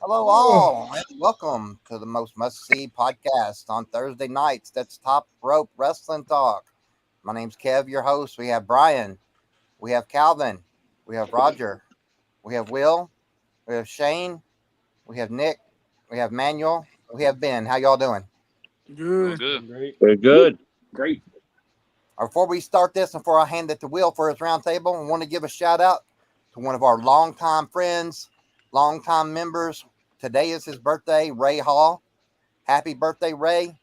Hello, all, and welcome to the most must see podcast on Thursday nights. That's Top Rope Wrestling Talk. My name's Kev, your host. We have Brian, we have Calvin, we have Roger, we have Will, we have Shane, we have Nick, we have Manuel, we have Ben. How y'all doing? Doing Good. good. Great. Very good. Great. Before we start this, and before I hand it to Will for his roundtable, I want to give a shout out to one of our longtime friends, longtime members. Today is his birthday, Ray Hall. Happy birthday, Ray.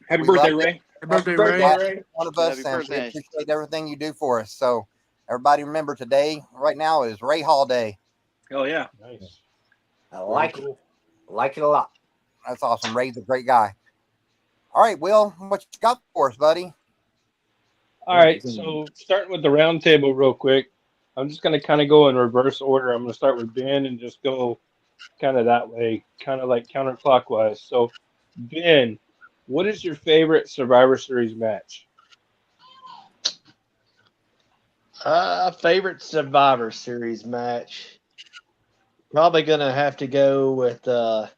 Happy We birthday, love Ray. Happy birthday, Ray. Ray. one of Happy us, and we birthday. appreciate everything you do for us. So, everybody remember today, right now, is Ray Hall Day. Hell yeah. Nice. I like Very it. Like it a lot. That's awesome. Ray's a great guy. All right, Will, what you got for us, buddy? All right. So starting with the round table real quick, I'm just going to kind of go in reverse order. I'm going to start with Ben and just go kind of that way, kind of like counterclockwise. So, Ben, what is your favorite Survivor Series match? Favorite Survivor Series match. Probably gonna have to go with ooh.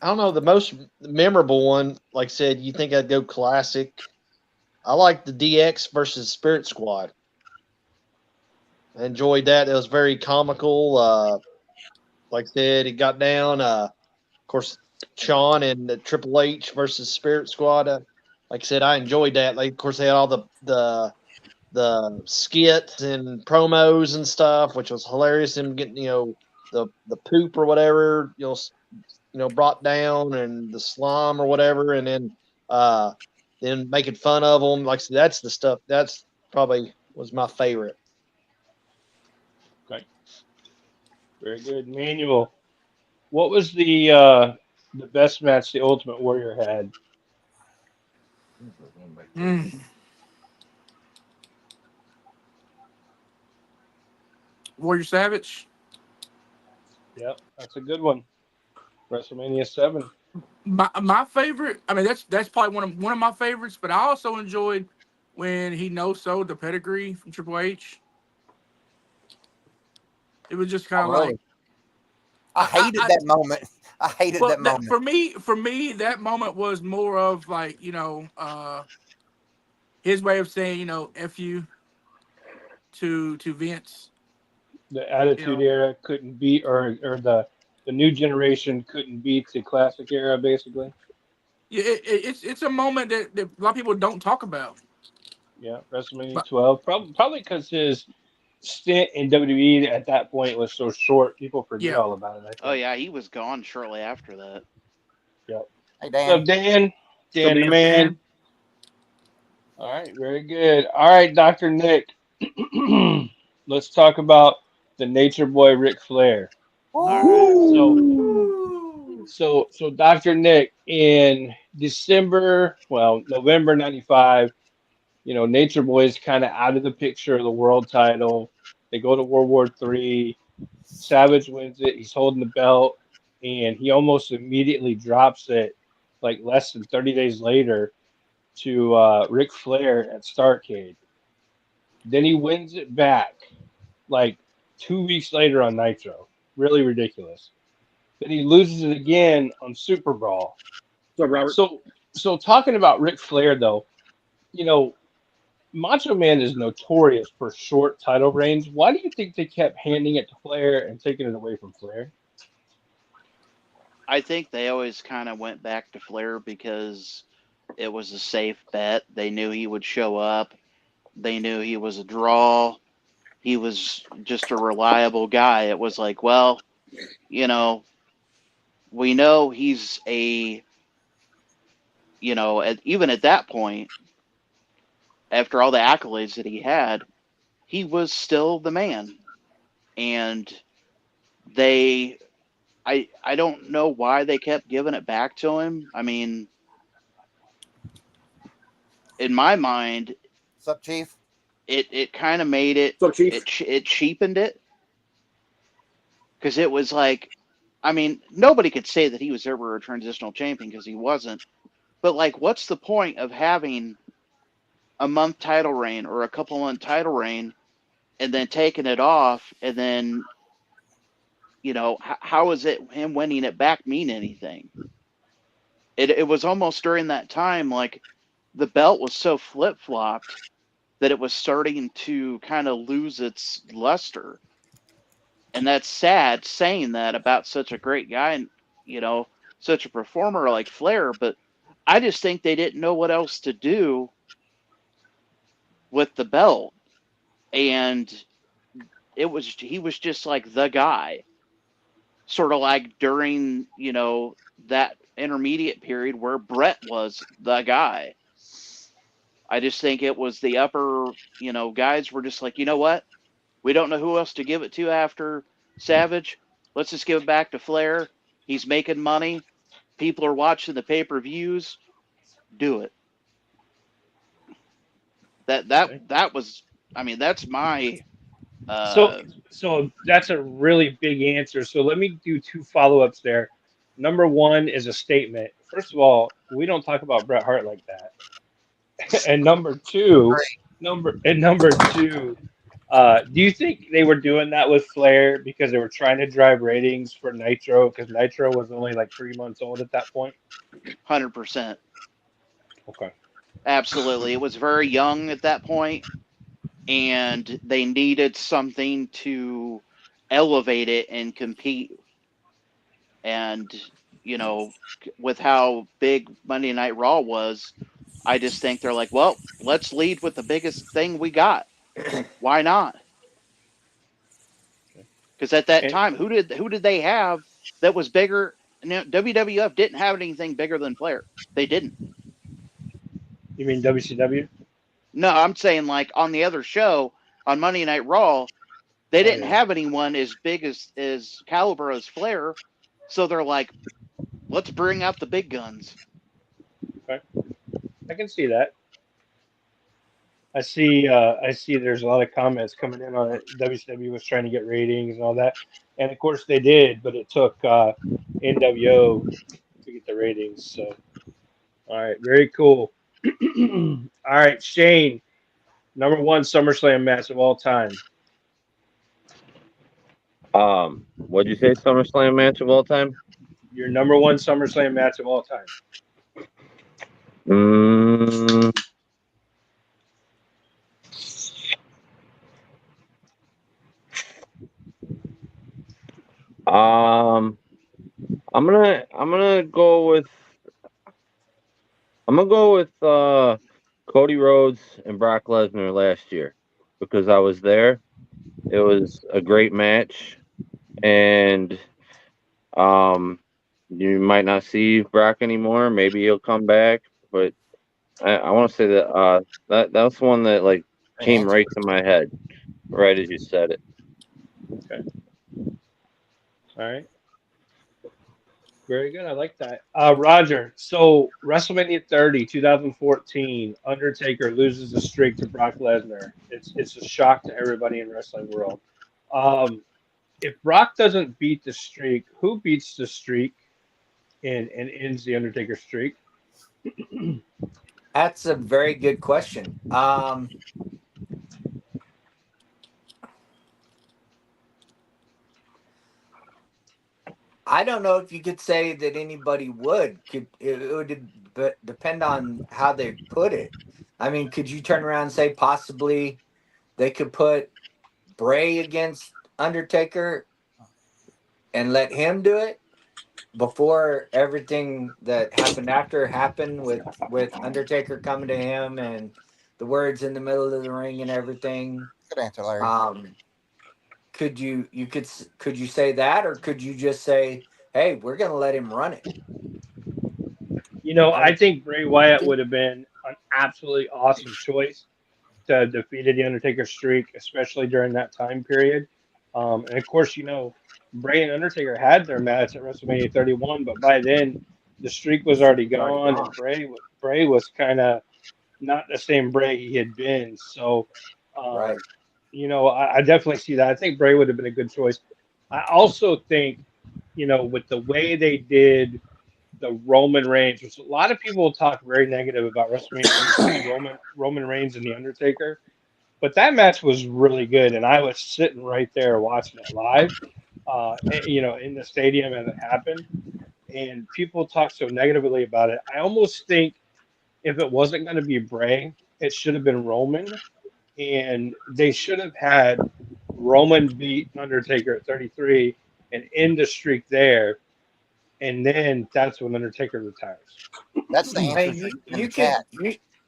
I don't know, the most memorable one, like I said, you think I'd go classic. I like the DX versus Spirit Squad. I enjoyed that. It was very comical. Like I said, it got down. Of course, Shawn and the Triple H versus Spirit Squad. Like I said, I enjoyed that. Like, of course, they had all the skits and promos and stuff, which was hilarious. Them getting the poop or whatever brought down and the slime or whatever, and then making fun of them. Like I said, that's the stuff. That's probably was my favorite. Okay. Very good. Manuel, what was the best match the Ultimate Warrior had? Mm. Warrior Savage. Yep, that's a good one. WrestleMania 7. My favorite. I mean, that's probably one of my favorites. But I also enjoyed when he no-sold the pedigree from Triple H. It was just kind Oh, of really? like I hated I that moment. I hated well that that, moment. for me that moment was more of like his way of saying f you to Vince. The You Attitude know, Era couldn't beat, or the new generation couldn't beat the Classic Era, basically. it's a moment that a lot of people don't talk about. Yeah, WrestleMania But 12. Probably because his stint in WWE at that point was so short, people forget yeah, all about it, I Oh think. yeah, he was gone shortly after that. Yep. Hey, So, Dan. Dan, So Dan the Dan. man. and All right, very good. All right, Dr. Nick. Let's talk about the Nature Boy Ric Flair. All right. So, Woo! so Dr. Nick, in November 95, Nature Boy is kind of out of the picture of the world title. They go to World War III. Savage wins it. He's holding the belt, and he almost immediately drops it, like less than 30 days later, to Ric Flair at Starrcade. Then he wins it back, like 2 weeks later on Nitro. Really ridiculous. Then he loses it again on Super Brawl. What's up, Robert? So talking about Ric Flair though, you know, Macho Man is notorious for short title reigns. Why do you think they kept handing it to Flair and taking it away from Flair? I think they always kind of went back to Flair because it was a safe bet. They knew he would show up. They knew he was a draw. He was just a reliable guy. It was like, well, you know, we know he's even at that point, after all the accolades that he had, he was still the man. And they, I don't know why they kept giving it back to him. I mean, in my mind, What's up, Chief? it kind of made it, What's up, Chief? it cheapened it because it was like, I mean, nobody could say that he was ever a transitional champion because he wasn't. But like, what's the point of having a month title reign or a couple month title reign and then taking it off, and then how is it him winning it back mean anything? It was almost during that time like the belt was so flip flopped that it was starting to kind of lose its luster, and that's sad saying that about such a great guy and you know such a performer like Flair, but I just think they didn't know what else to do with the belt, and he was just like the guy, sort of like during that intermediate period where Brett was the guy. I just think it was the upper guys were just like, you know what, we don't know who else to give it to after Savage. Let's just give it back to Flair. He's making money. People are watching the pay-per-views. Do it. Okay. That was. I mean, that's my. So, Uh, so that's a really big answer. So let me do two follow-ups there. Number one is a statement. First of all, we don't talk about Bret Hart like that. And number two, do you think they were doing that with Flair because they were trying to drive ratings for Nitro? Because Nitro was only like 3 months old at that point. 100%. Okay. Absolutely. It was very young at that point, and they needed something to elevate it and compete. And, you know, with how big Monday Night Raw was, I just think they're like, well, let's lead with the biggest thing we got. Why not? Because at that And time, who did they have that was bigger? No, WWF didn't have anything bigger than Flair. They didn't. you mean WCW? No, I'm saying like on the other show on Monday Night Raw, they Oh didn't yeah. have anyone as big as caliber as Flair. So they're like, let's bring out the big guns. Okay. I can see that. I see there's a lot of comments coming in on it. WCW was trying to get ratings and all that. And of course they did, but it took NWO to get the ratings. So all right, very cool. All right, Shane, number one SummerSlam match of all time. What'd you say? SummerSlam match of all time? Your number one SummerSlam match of all time. Mm, um, I'm gonna go with Cody Rhodes and Brock Lesnar last year because I was there. It was a great match, and um, you might not see Brock anymore. Maybe he'll come back, but I want to say that that's one that like Great came answer. right to my head right as you said it. Okay. All right. Very good. I like that. Roger, so WrestleMania 30, 2014, Undertaker loses the streak to Brock Lesnar. It's a shock to everybody in wrestling world. Um, if Brock doesn't beat the streak, who beats the streak and ends the Undertaker streak? That's a very good question. I don't know if you could say that anybody would. It would depend on how they put it. I mean, could you turn around and say possibly they could put Bray against Undertaker and let him do it before everything that happened after happened with Undertaker coming to him and the words in the middle of the ring and everything. Good answer, Larry. Um, could you say that, or could you just say, hey, we're gonna let him run it? You know, I I mean, think Bray Wyatt would have been an absolutely awesome choice to defeat the Undertaker streak, especially during that time period. And of course, you know, Bray and Undertaker had their match at WrestleMania 31, but by then the streak was already it's already gone, and gone. Bray was kind of not the same Bray he had been. So, Right. um, you know, I definitely see that. I think Bray would have been a good choice. I also think, you know, with the way they did the Roman Reigns, which a lot of people talk very negative about WrestleMania 33, Roman Reigns and the Undertaker. But that match was really good, and I was sitting right there watching it live, in the stadium as it happened. And people talk so negatively about it. I almost think if it wasn't going to be Bray, it should have been Roman, and they should have had Roman beat Undertaker at 33 and end the streak there, and then that's when Undertaker retires. That's the I answer mean, in the chat.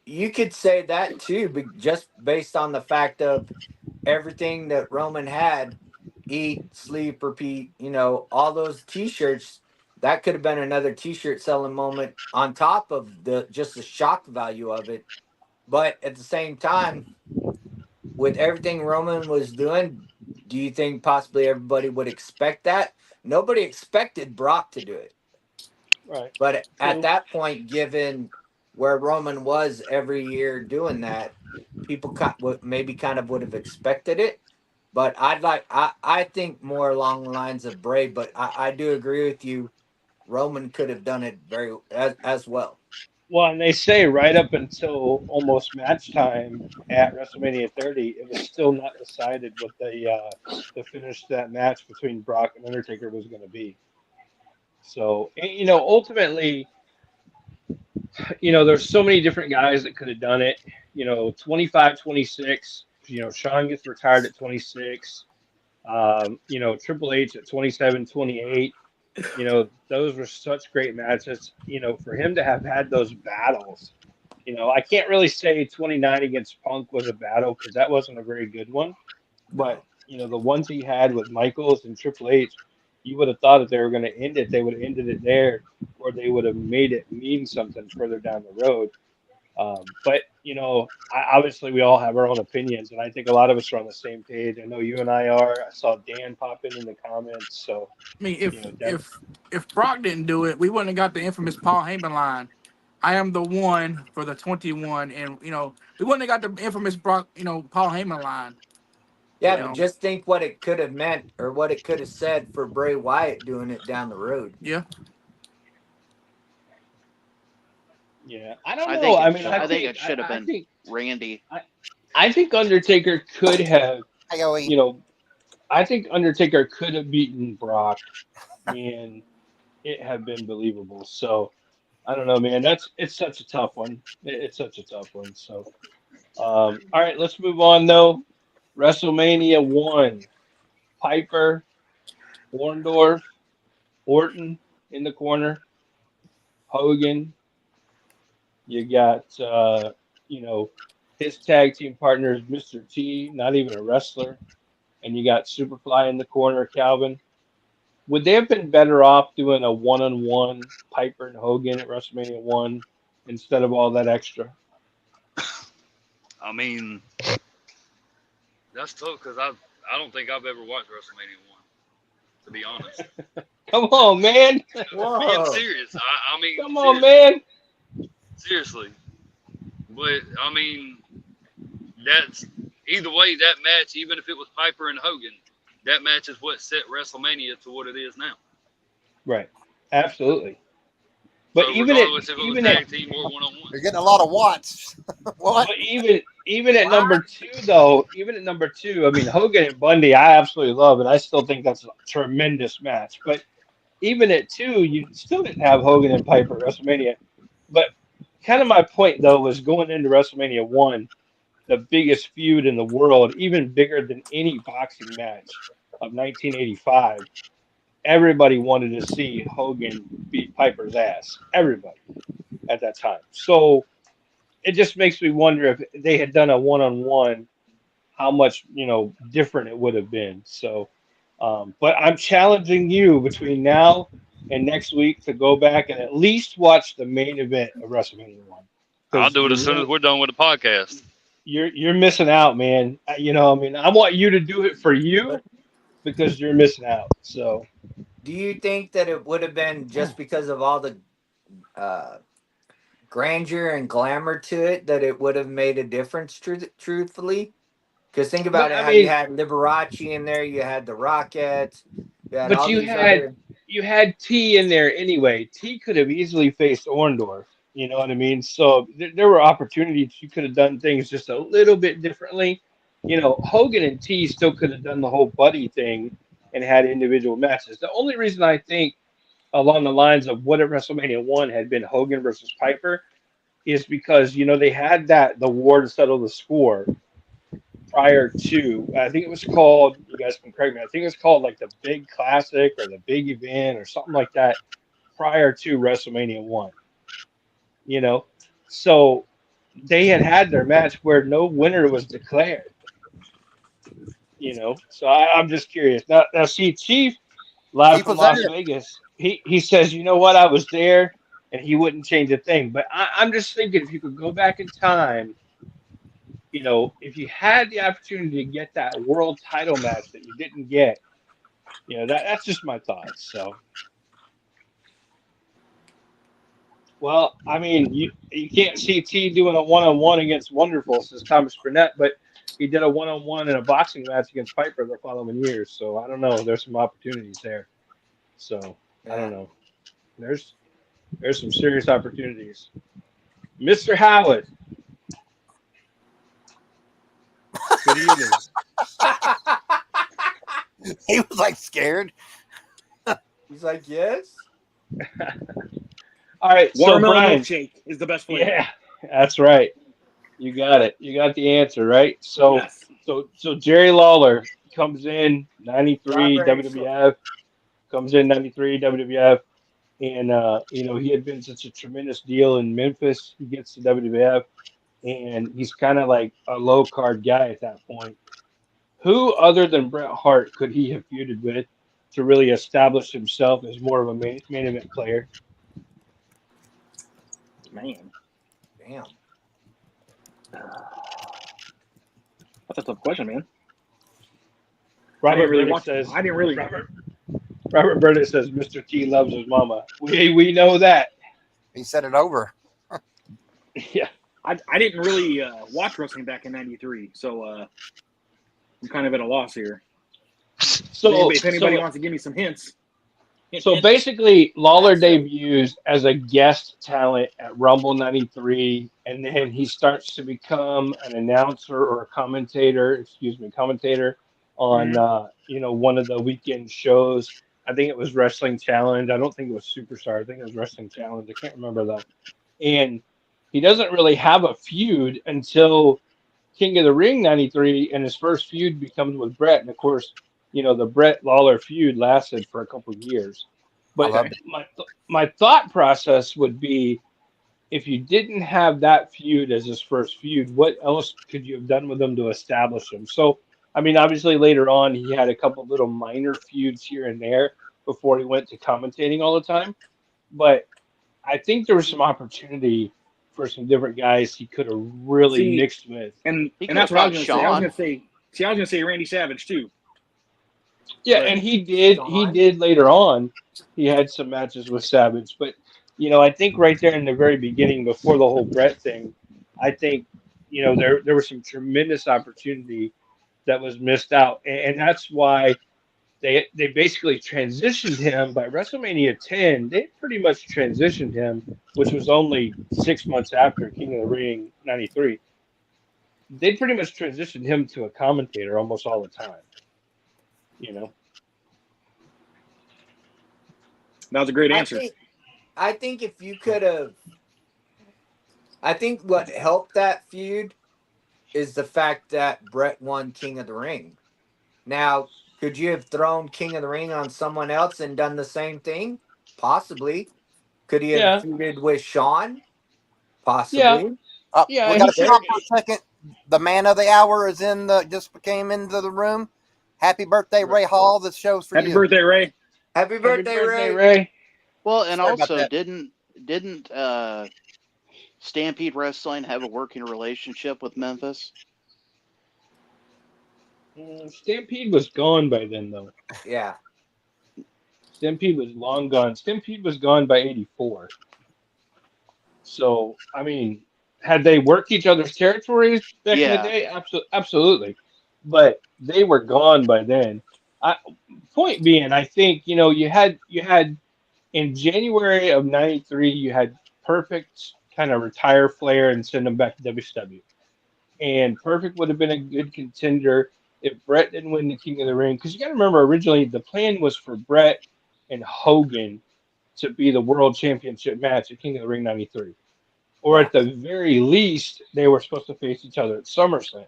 you could say that too, but just based on the fact of everything that Roman had, eat, sleep, repeat, all those T-shirts. That could have been another T-shirt selling moment on top of the just the shock value of it. But at the same time, with everything Roman was doing, do you think possibly everybody would expect that? Nobody expected Brock to do it. Right. But at True. that point, given where Roman was every year doing that, people maybe kind of would have expected it. But I think more along the lines of Bray. But I do agree with you. Roman could have done it very as well. Well, and they say right up until almost match time at WrestleMania 30, it was still not decided what the finish to that match between Brock and Undertaker was going to be. So, ultimately, there's so many different guys that could have done it. 25, 26. Shawn gets retired at 26. Triple H at 27, 28. Those were such great matches. For him to have had those battles, I can't really say 29 against Punk was a battle because that wasn't a very good one. But, No. the ones he had with Michaels and Triple H, you would have thought if they were going to end it, they would have ended it there, or they would have made it mean something further down the road. But obviously we all have our own opinions, and I think a lot of us are on the same page. I know you and I are. I saw Dan pop in the comments, so I mean, that if Brock didn't do it, we wouldn't have got the infamous Paul Heyman line. I am the one for the 21, and we wouldn't have got the infamous Brock, Paul Heyman line. Yeah, You right, but know, just think what it could have meant or what it could have said for Bray Wyatt doing it down the road. yeah. yeah. I don't I know. think I it. mean, I think it should have been Randy. I, I think Undertaker could have, Hey, go you eat. know, I think Undertaker could have beaten Brock, and it have been believable. So I don't know, man. It's such a tough one. It's such a tough one. So, all right, let's move on though. WrestleMania 1, Piper, Orndorff, Orton in the corner, Hogan. You got you know his tag team partner is Mr. T, not even a wrestler, and you got Superfly in the corner, Calvin. Would they have been better off doing a one-on-one Piper and Hogan at WrestleMania 1 instead of all that extra? I mean, that's tough because I don't think I've ever watched WrestleMania one. To be honest, Come on, man. being Whoa. serious, I mean Come on, seriously, man. seriously. But I mean, that's either way. That match, even if it was Piper and Hogan, that match is what set WrestleMania to what it is now. Right. Absolutely. But So regardless if it was tag team or one on one, You're getting a lot of watts. What? but even at What? number two though, even at number two, I mean Hogan and Bundy, I absolutely love, and I still think that's a tremendous match. But even at two, you still didn't have Hogan and Piper at WrestleMania. But kind of my point though was going into WrestleMania 1, the biggest feud in the world, even bigger than any boxing match of 1985. Everybody wanted to see Hogan beat Piper's ass. Everybody at that time. So it just makes me wonder if they had done a one-on-one, how much different it would have been. So, but I'm challenging you between now and next week to go back and at least watch the main event of WrestleMania 1 I'll because do it as soon as we're done with the podcast. you're missing out, man. I mean, I want you to do it for you But because you're missing out. So do you think that it would have been just because of all the uh, grandeur and glamour to it that it would have made a difference? Truthfully, because think but about it, I how you mean, had Liberace in there, you had the Rockettes, you had but all these other. you had T in there anyway. T could have easily faced Orndorff. You know what I mean? So there were opportunities. You could have done things just a little bit differently. Hogan and T still could have done the whole buddy thing and had individual matches. The only reason I think along the lines of what at WrestleMania 1 had been Hogan versus Piper is because, they had the war to settle the score prior to, I think it was called, you guys can correct me, I think it was called like the Big Classic or the Big Event or something like that prior to WrestleMania 1, you know? So they had their match where no winner was declared, So I'm just curious. Now, see, Chief, live Chief from was there. Las Vegas, he says, you know what, I was there and he wouldn't change a thing. But I'm just thinking if you could go back in time, if you had the opportunity to get that world title match that you didn't get, that's just my thoughts. So, well, I mean, you can't see T doing a one-on-one against Wonderful since Thomas Burnett, but he did a one-on-one in a boxing match against Piper the following year. So I don't know. There's some opportunities there. So I don't Yeah. know. There's some serious opportunities. Mr. Howard, good evening. He was like scared. He's like, yes. All right, so Watermelon Brian, milkshake is the best flavor. yeah, that's right. You got it. You got the answer, right? So Yes. so Jerry Lawler comes in 93 Strawberry short. WWF, comes in 93 WWF, and he had been such a tremendous deal in Memphis. He gets to WWF, and he's kind of like a low card guy at that point. Who other than Bret Hart could he have feuded with to really establish himself as more of a main event player? Man, Damn. that's a tough question, man. I Robert didn't really Burdick watch. says I didn't really. Robert Burdick says Mr. T loves his mama. We know that. He said it over. Yeah. I didn't really watch wrestling back in '93, so I'm kind of at a loss here. So If anybody wants to give me some hints. So basically, Lawler That's it. debuts as a guest talent at Rumble '93, and then he starts to become an announcer or a commentator on one of the weekend shows. I think it was Wrestling Challenge. I don't think it was Superstar. I think it was Wrestling Challenge. I can't remember though. And he doesn't really have a feud until King of the Ring '93, and his first feud becomes with Brett. And of course, the Brett Lawler feud lasted for a couple of years. I But love it. my thought process would be if you didn't have that feud as his first feud, what else could you have done with him to establish him? So, I mean, obviously later on he had a couple little minor feuds here and there before he went to commentating all the time. But I think there was some opportunity for some different guys he could have really See, mixed with. and He and could have that's what I was brought going to say. I was Sean. going to say. See, I was going to say Randy Savage too. Yeah, But and he did later on. He had some matches with Savage, but I think right there in the very beginning, before the whole Brett thing, I think there was some tremendous opportunity that was missed out, and that's why they basically transitioned him by WrestleMania 10. They pretty much transitioned him, which was only 6 months after King of the Ring '93. They pretty much transitioned him to a commentator almost all the time. You know. that was a great I answer. think I think if you could have, I think what helped that feud is the fact that Brett won King of the Ring. Now, could you have thrown King of the Ring on someone else and done the same thing? Possibly. Could he have Yeah, feuded with Sean? yeah, Possibly. We yeah. got He to could. There, stop for a second. The man of the hour is just came into the room. Happy birthday, Ray Hall. This show's for Happy you. birthday, Ray. happy Happy birthday, birthday, Ray. Ray. Well, and Sorry about also that. didn't Stampede Wrestling have a working relationship with Memphis? Stampede was gone by then, though. Yeah. Stampede was long gone. Stampede was gone by '84. So, I mean, had they worked each other's territories back in the Yeah. day? Absolutely. But they were gone by then. I, point being, I think you had in January of '93, you had Perfect kind of retire Flair and send him back to WCW. and Perfect would have been a good contender if Brett didn't win the King of the Ring. Because you got to remember, originally the plan was for Brett and Hogan to be the World Championship match at King of the Ring '93, or Yeah. at the very least, they were supposed to face each other at SummerSlam,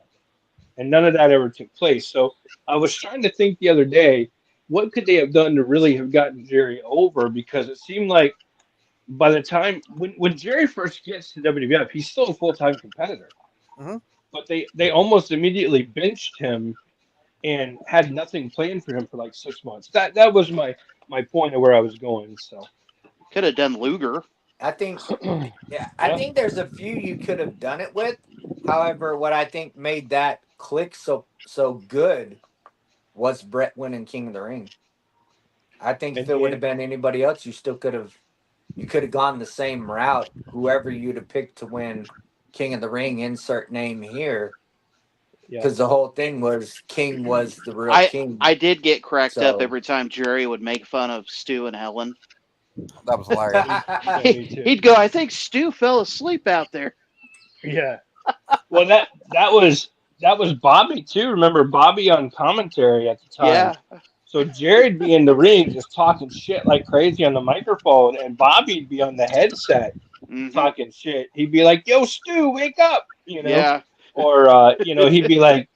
and none of that ever took place. So I was trying to think the other day, what could they have done to really have gotten Jerry over? Because it seemed like by the time when Jerry first gets to WWF, he's still a full time competitor, Hmm. but they almost immediately benched him and had nothing planned for him for like 6 months. That was my point of where I was going. So Could have done Luger. I think yeah, I yeah, think there's a few you could have done it with. However, what I think made that click so good was Brett winning King of the Ring. I think if and it would have been anybody else, you could have gone the same route. Whoever you'd have picked to win King of the Ring, insert name here, yeah, because the whole thing was King was the real I king. I did get cracked up So every time Jerry would make fun of Stu and Helen. That was hilarious. yeah, me too. He'd go, I think Stu fell asleep out there. Yeah. Well, that was Bobby too. Remember Bobby on commentary at the time. Yeah. So Jared'd be in the ring just talking shit like crazy on the microphone, and Bobby'd be on the headset Hmm. talking shit. He'd be like, "Yo, Stu, wake up!" Yeah. Or he'd be like,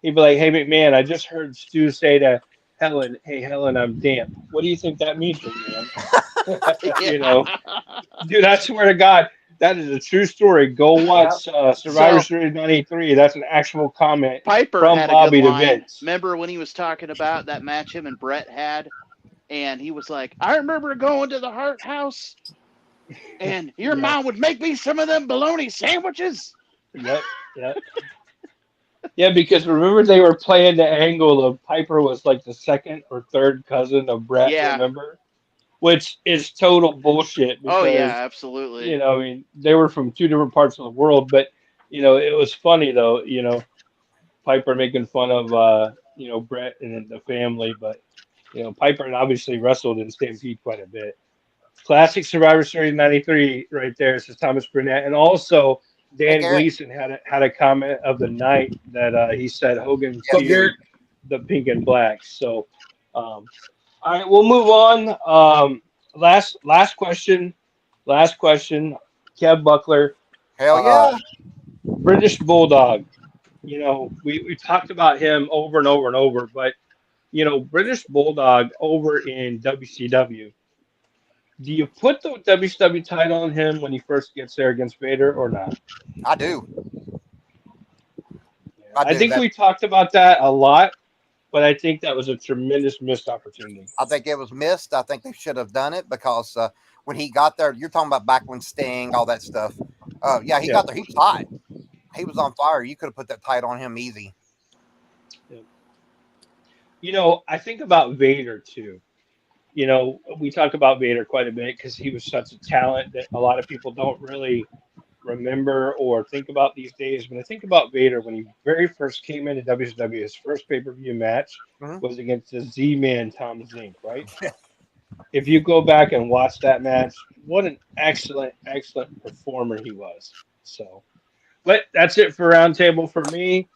"Hey, McMahon, I just heard Stu say to Helen, hey, Helen, I'm damp. What do you think that means, McMahon?" Yeah. You know, dude, I swear to God, that is a true story. Go yeah. watch Survivor So Series '93. That's an actual comment Piper from had a good Bobby to line. Vince. Remember when he was talking about that match him and Brett had? And he was like, I remember going to the Hart House and your Yep, mom would make me some of them bologna sandwiches. yep, yep. Yeah, because remember they were playing the angle of Piper was like the second or third cousin of Brett, Yeah. remember? Which is total bullshit Oh, because, yeah, absolutely. I mean, they were from two different parts of the world, but, it was funny though, Piper making fun of, Brett and the family, but, Piper obviously wrestled in Stampede quite a bit. Classic Survivor Series '93 right there. This is Thomas Burnett, and also Hey, Dan Garrett. Gleason had a comment of the night that he said Hogan Yes. So feared Garrett, the pink and black. So, all right, we'll move on. Last question. Last question. Kev Buckler, Hell uh, yeah. British Bulldog. We talked about him over and over and over, but British Bulldog over in WCW. Do you put the WCW title on him when he first gets there against Vader or not? I do. Yeah. I I do. think That we talked about that a lot, but I think that was a tremendous missed opportunity. I think it was missed. I think they should have done it because when he got there, you're talking about back when Sting, all that stuff. Yeah, he Yeah. got there. He was hot. He was on fire. You could have put that title on him easy. Yeah. I think about Vader too. We talk about Vader quite a bit because he was such a talent that a lot of people don't really remember or think about these days. But I think about Vader when he very first came into WCW, his first pay-per-view match Hmm. was against the Z-Man Tom Zink, right? If you go back and watch that match, what an excellent, excellent performer he was. So, but that's it for roundtable for me.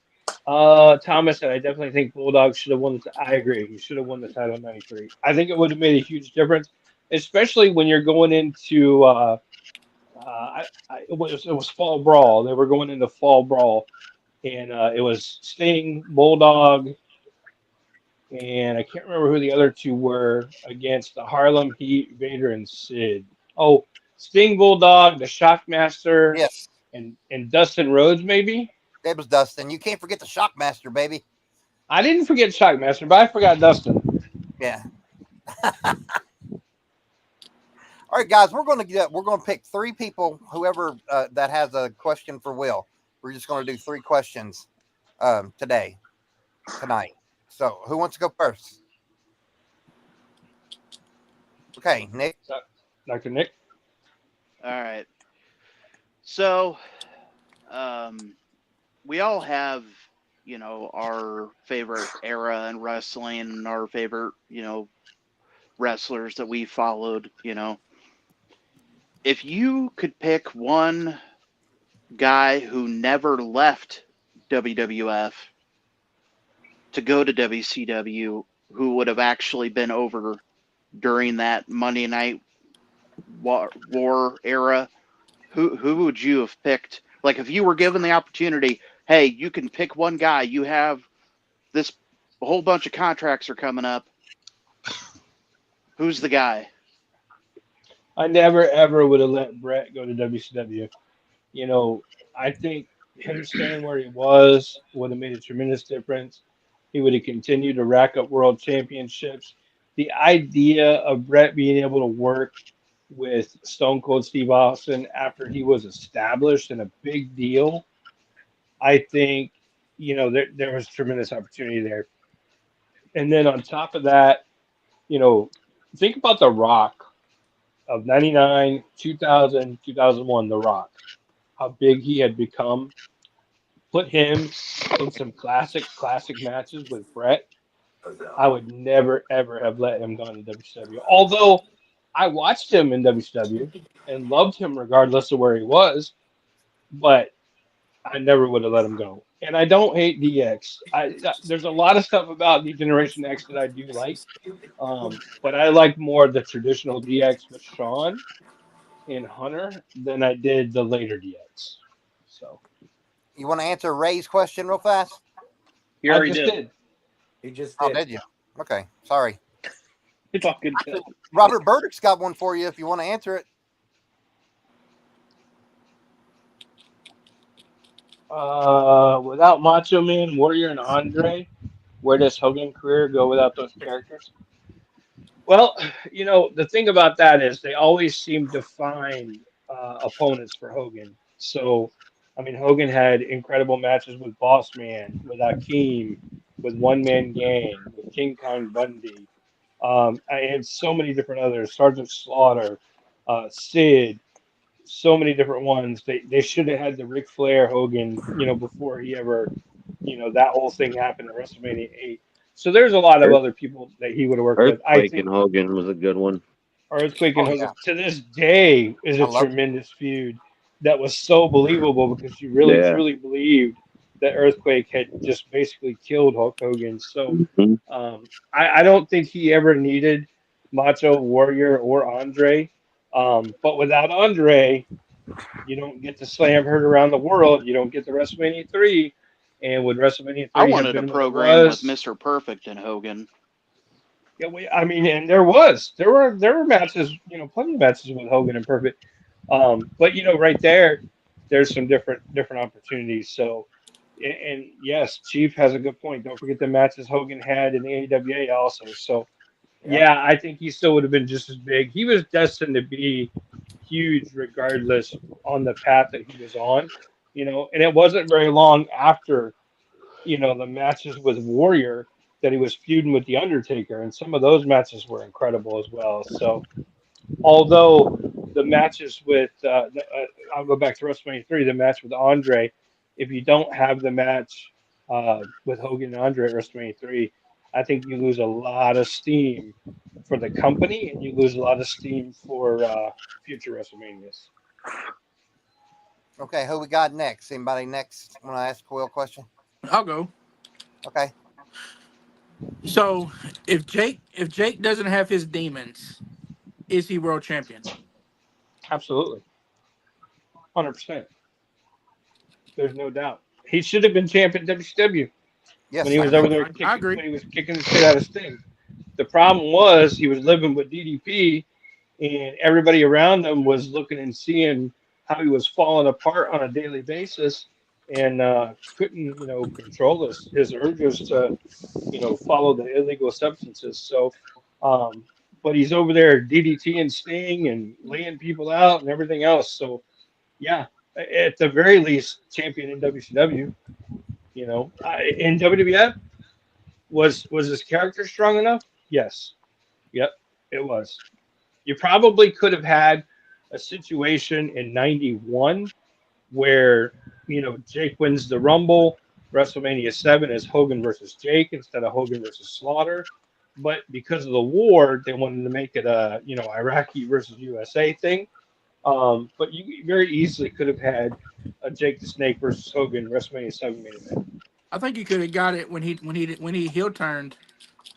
Thomas, and I definitely think Bulldog should have won. I agree. He should have won the title in '93. I think it would have made a huge difference, especially when you're going into. It was Fall Brawl. They were going into Fall Brawl, and it was Sting, Bulldog, and I can't remember who the other two were against the Harlem Heat, Vader and Sid. Oh, Sting, Bulldog, the Shockmaster, Yes, and Dustin Rhodes, maybe. it was Dustin. You can't forget the Shockmaster, baby. I didn't forget Shockmaster, but I forgot Dustin. Yeah. All right, guys, we're going to pick three people. Whoever that has a question for Will, we're just going to do three questions tonight. So, who wants to go first? Okay, Nick. Dr. Nick. All right. So, um, we all have, our favorite era in wrestling and our favorite, wrestlers that we followed, If you could pick one guy who never left WWF to go to WCW who would have actually been over during that Monday Night War era, who would you have picked? Like if you were given the opportunity, hey, you can pick one guy. You have this a whole bunch of contracts are coming up. Who's the guy? I never ever would have let Brett go to WCW. You know, I think him staying where he was would have made a tremendous difference. He would have continued to rack up world championships. The idea of Brett being able to work with Stone Cold Steve Austin after he was established and a big deal, I think, there was tremendous opportunity there. And then on top of that, you know, think about The Rock of 99, 2000, 2001, The Rock, how big he had become. Put him in some classic matches with Brett. I would never ever have let him go into WCW. Although I watched him in WCW and loved him regardless of where he was, but I never would have let him go. And I don't hate DX. There's a lot of stuff about the Generation X that I do like, but I like more the traditional DX with Shawn and Hunter than I did the later DX. So You want to answer Ray's question real fast? He I already just did. did. He just Oh, did. did you? Okay, sorry. It's all good. Robert Burdick's got one for you if you want to answer it. Without Macho Man, Warrior, and Andre, where does Hogan career go without those characters? Well, the thing about that is they always seem to find opponents for Hogan. So, I mean, Hogan had incredible matches with Boss Man, with Akeem, with One Man Gang, with King Kong Bundy, and so many different others. Sergeant Slaughter, Sid, so many different ones. They should have had the Ric Flair Hogan, before he ever, that whole thing happened at WrestleMania 8. So there's a lot of Earth, other people that he would have worked with. I Earthquake think and Hogan was a good one. Earthquake and Oh yeah, Hogan to this day is I a love. tremendous feud that was so believable because you really Yeah. truly believed that Earthquake had just basically killed Hulk Hogan. So Hmm. I don't think he ever needed Macho Warrior or Andre. But without Andre, you don't get the Slam heard around the world. You don't get the WrestleMania 3. And would WrestleMania I 3 have wanted a been what it program with was? Mr. Perfect and Hogan. Yeah, I mean, and there were matches, plenty of matches with Hogan and Perfect. But right there's some different opportunities. So, and yes, Chief has a good point. Don't forget the matches Hogan had in the AWA also. So, Yeah. yeah, I think he still would have been just as big. He was destined to be huge, regardless on the path that he was on. And it wasn't very long after the matches with Warrior that he was feuding with the Undertaker, and some of those matches were incredible as well. So although the matches with I'll go back to WrestleMania 3, the match with Andre. If you don't have the match with Hogan and Andre at WrestleMania 3, I think you lose a lot of steam for the company, and you lose a lot of steam for future WrestleManias. Okay, who we got next? Anybody next want to ask a Will question? I'll go. Okay, So if Jake doesn't have his demons, is he world champion? Absolutely, 100%. There's no doubt. He should have been champion WCW when yes, he I was agree. over there I kicking agree. when he was kicking the shit out of Sting. The problem was he was living with DDP, and everybody around him was looking and seeing how he was falling apart on a daily basis, and couldn't control his urges to follow the illegal substances. So, um, but he's over there DDT and Sting and laying people out and everything else. So yeah, at the very least, champion in WCW. In WWF, was his character strong enough? Yes. Yep, it was. You probably could have had a situation in '91 where Jake wins the Rumble. WrestleMania 7 is Hogan versus Jake instead of Hogan versus Slaughter. But because of the war, they wanted to make it a Iraqi versus USA thing. But you very easily could have had a Jake the Snake versus Hogan WrestleMania 7 main event. I think he could have got it when he heel turned.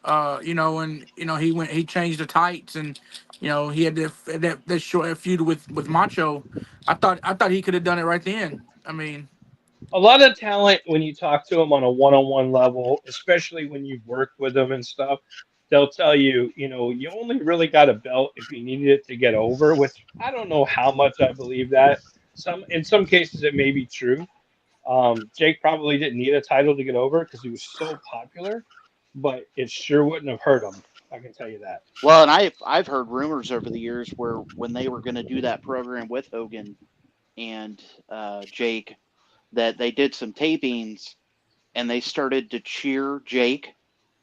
And he changed the tights, and he had that short feud with Macho. I thought he could have done it right then. I mean, A lot of talent when you talk to them on a one-on-one level, especially when you've worked with them and stuff, they'll tell you, you only really got a belt if you needed it to get over, which I don't know how much I believe that. In some cases it may be true. Jake probably didn't need a title to get over because he was so popular, but it sure wouldn't have hurt him. I can tell you that. Well, and I've heard rumors over the years where when they were going to do that program with Hogan and Jake, that they did some tapings and they started to cheer Jake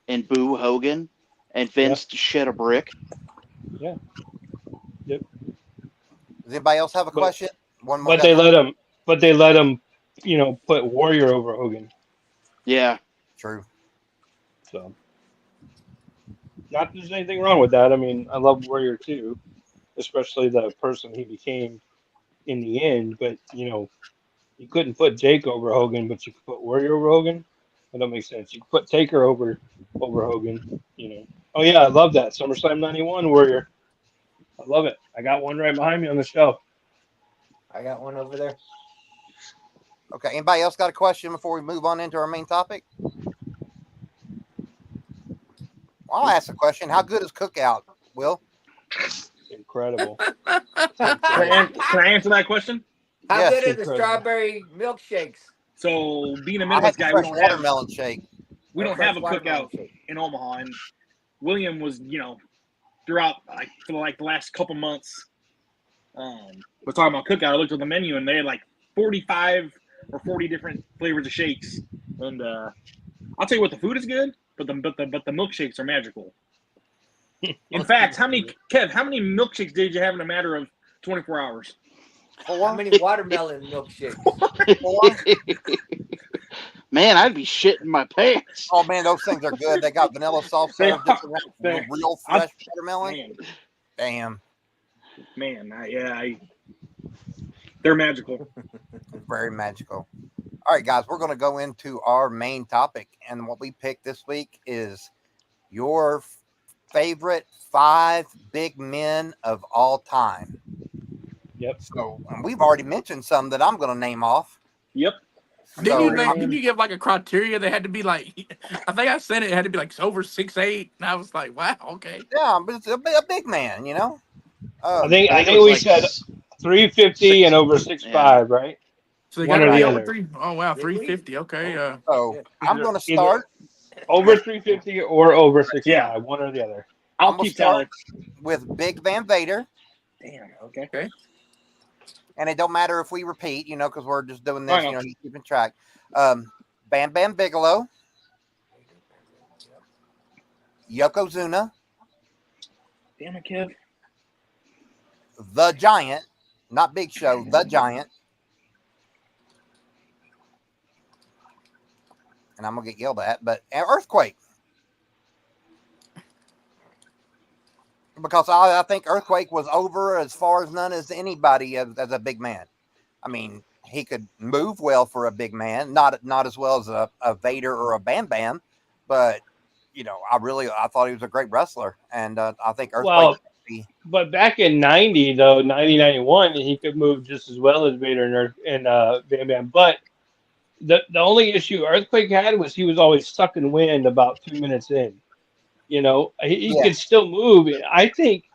and boo Hogan, and Yeah, Vince shit a brick. yeah, yep. Does anybody else have a But question? One more but got they time? let him, but they let him, put Warrior over Hogan. Yeah. True. So not that there's anything wrong with that. I mean, I love Warrior too, especially the person he became in the end. But you couldn't put Jake over Hogan, but you could put Warrior over Hogan. That don't make sense. You could put Taker over Hogan. Oh yeah, I love that SummerSlam '91 Warrior. I love it. I got one right behind me on the shelf. I got one over there. Okay. Anybody else got a question before we move on into our main topic? I'll ask a question. How good is Cookout, Will? Incredible. Can Incredible. I answer that question? How Yes. good are the Incredible. strawberry milkshakes So, being a I Midwest had the guy, fresh watermelon shake. we or don't have fresh a watermelon cookout shake? in Omaha, and William was, throughout for like the last couple months, we're talking about cookout. I looked at the menu and they had like 45 or 40 different flavors of shakes, and I'll tell you what, the food is good, but the milkshakes are magical. In fact, how many milkshakes did you have in a matter of 24 hours? How 4, many watermelon milkshakes? 4. Man, I'd be shitting my pants. Oh man, those things are good. They got vanilla soft They serve, just are. around real I'm- fresh watermelon. Man, Damn, they're magical. very magical. All right, guys, we're going to go into our main topic, and what we picked this week is your favorite 5 big men of all time. Yep. So we've already mentioned some that I'm going to name off. Yep. So didn't you give like a criteria? They had to be like, I think I said it had to be like over 6'8", and I was like, wow, okay. yeah, but it's a big man, I Um, think I I think it think was we like said 350 six. and over Yeah. 6'5", right? So they One got or it the over other. three. Oh wow, Did we? 350. Okay. so Shit. I'm going to Either start. over 350 or over 6'5", Yeah. one or the other. I'll I'm going to keep tally. start with Big Van Vader. Damn. Okay. Okay. And it don't matter if we repeat, because we're just doing I this, know. he's keeping track. Bam Bam Bigelow, Yokozuna, Damn it, Kev. The Giant, not Big Show, The Giant. And I'm going to get yelled at, but Earthquake. Because I think Earthquake was over as far as none as anybody as a big man. I mean, he could move well for a big man, not as well as a Vader or a Bam Bam, but I thought he was a great wrestler, and I think Earthquake. Well, but back in 90 though, 91, he could move just as well as Vader and Bam Bam. But the only issue Earthquake had was he was always sucking wind about 2 minutes in. He Yeah. could still move. I think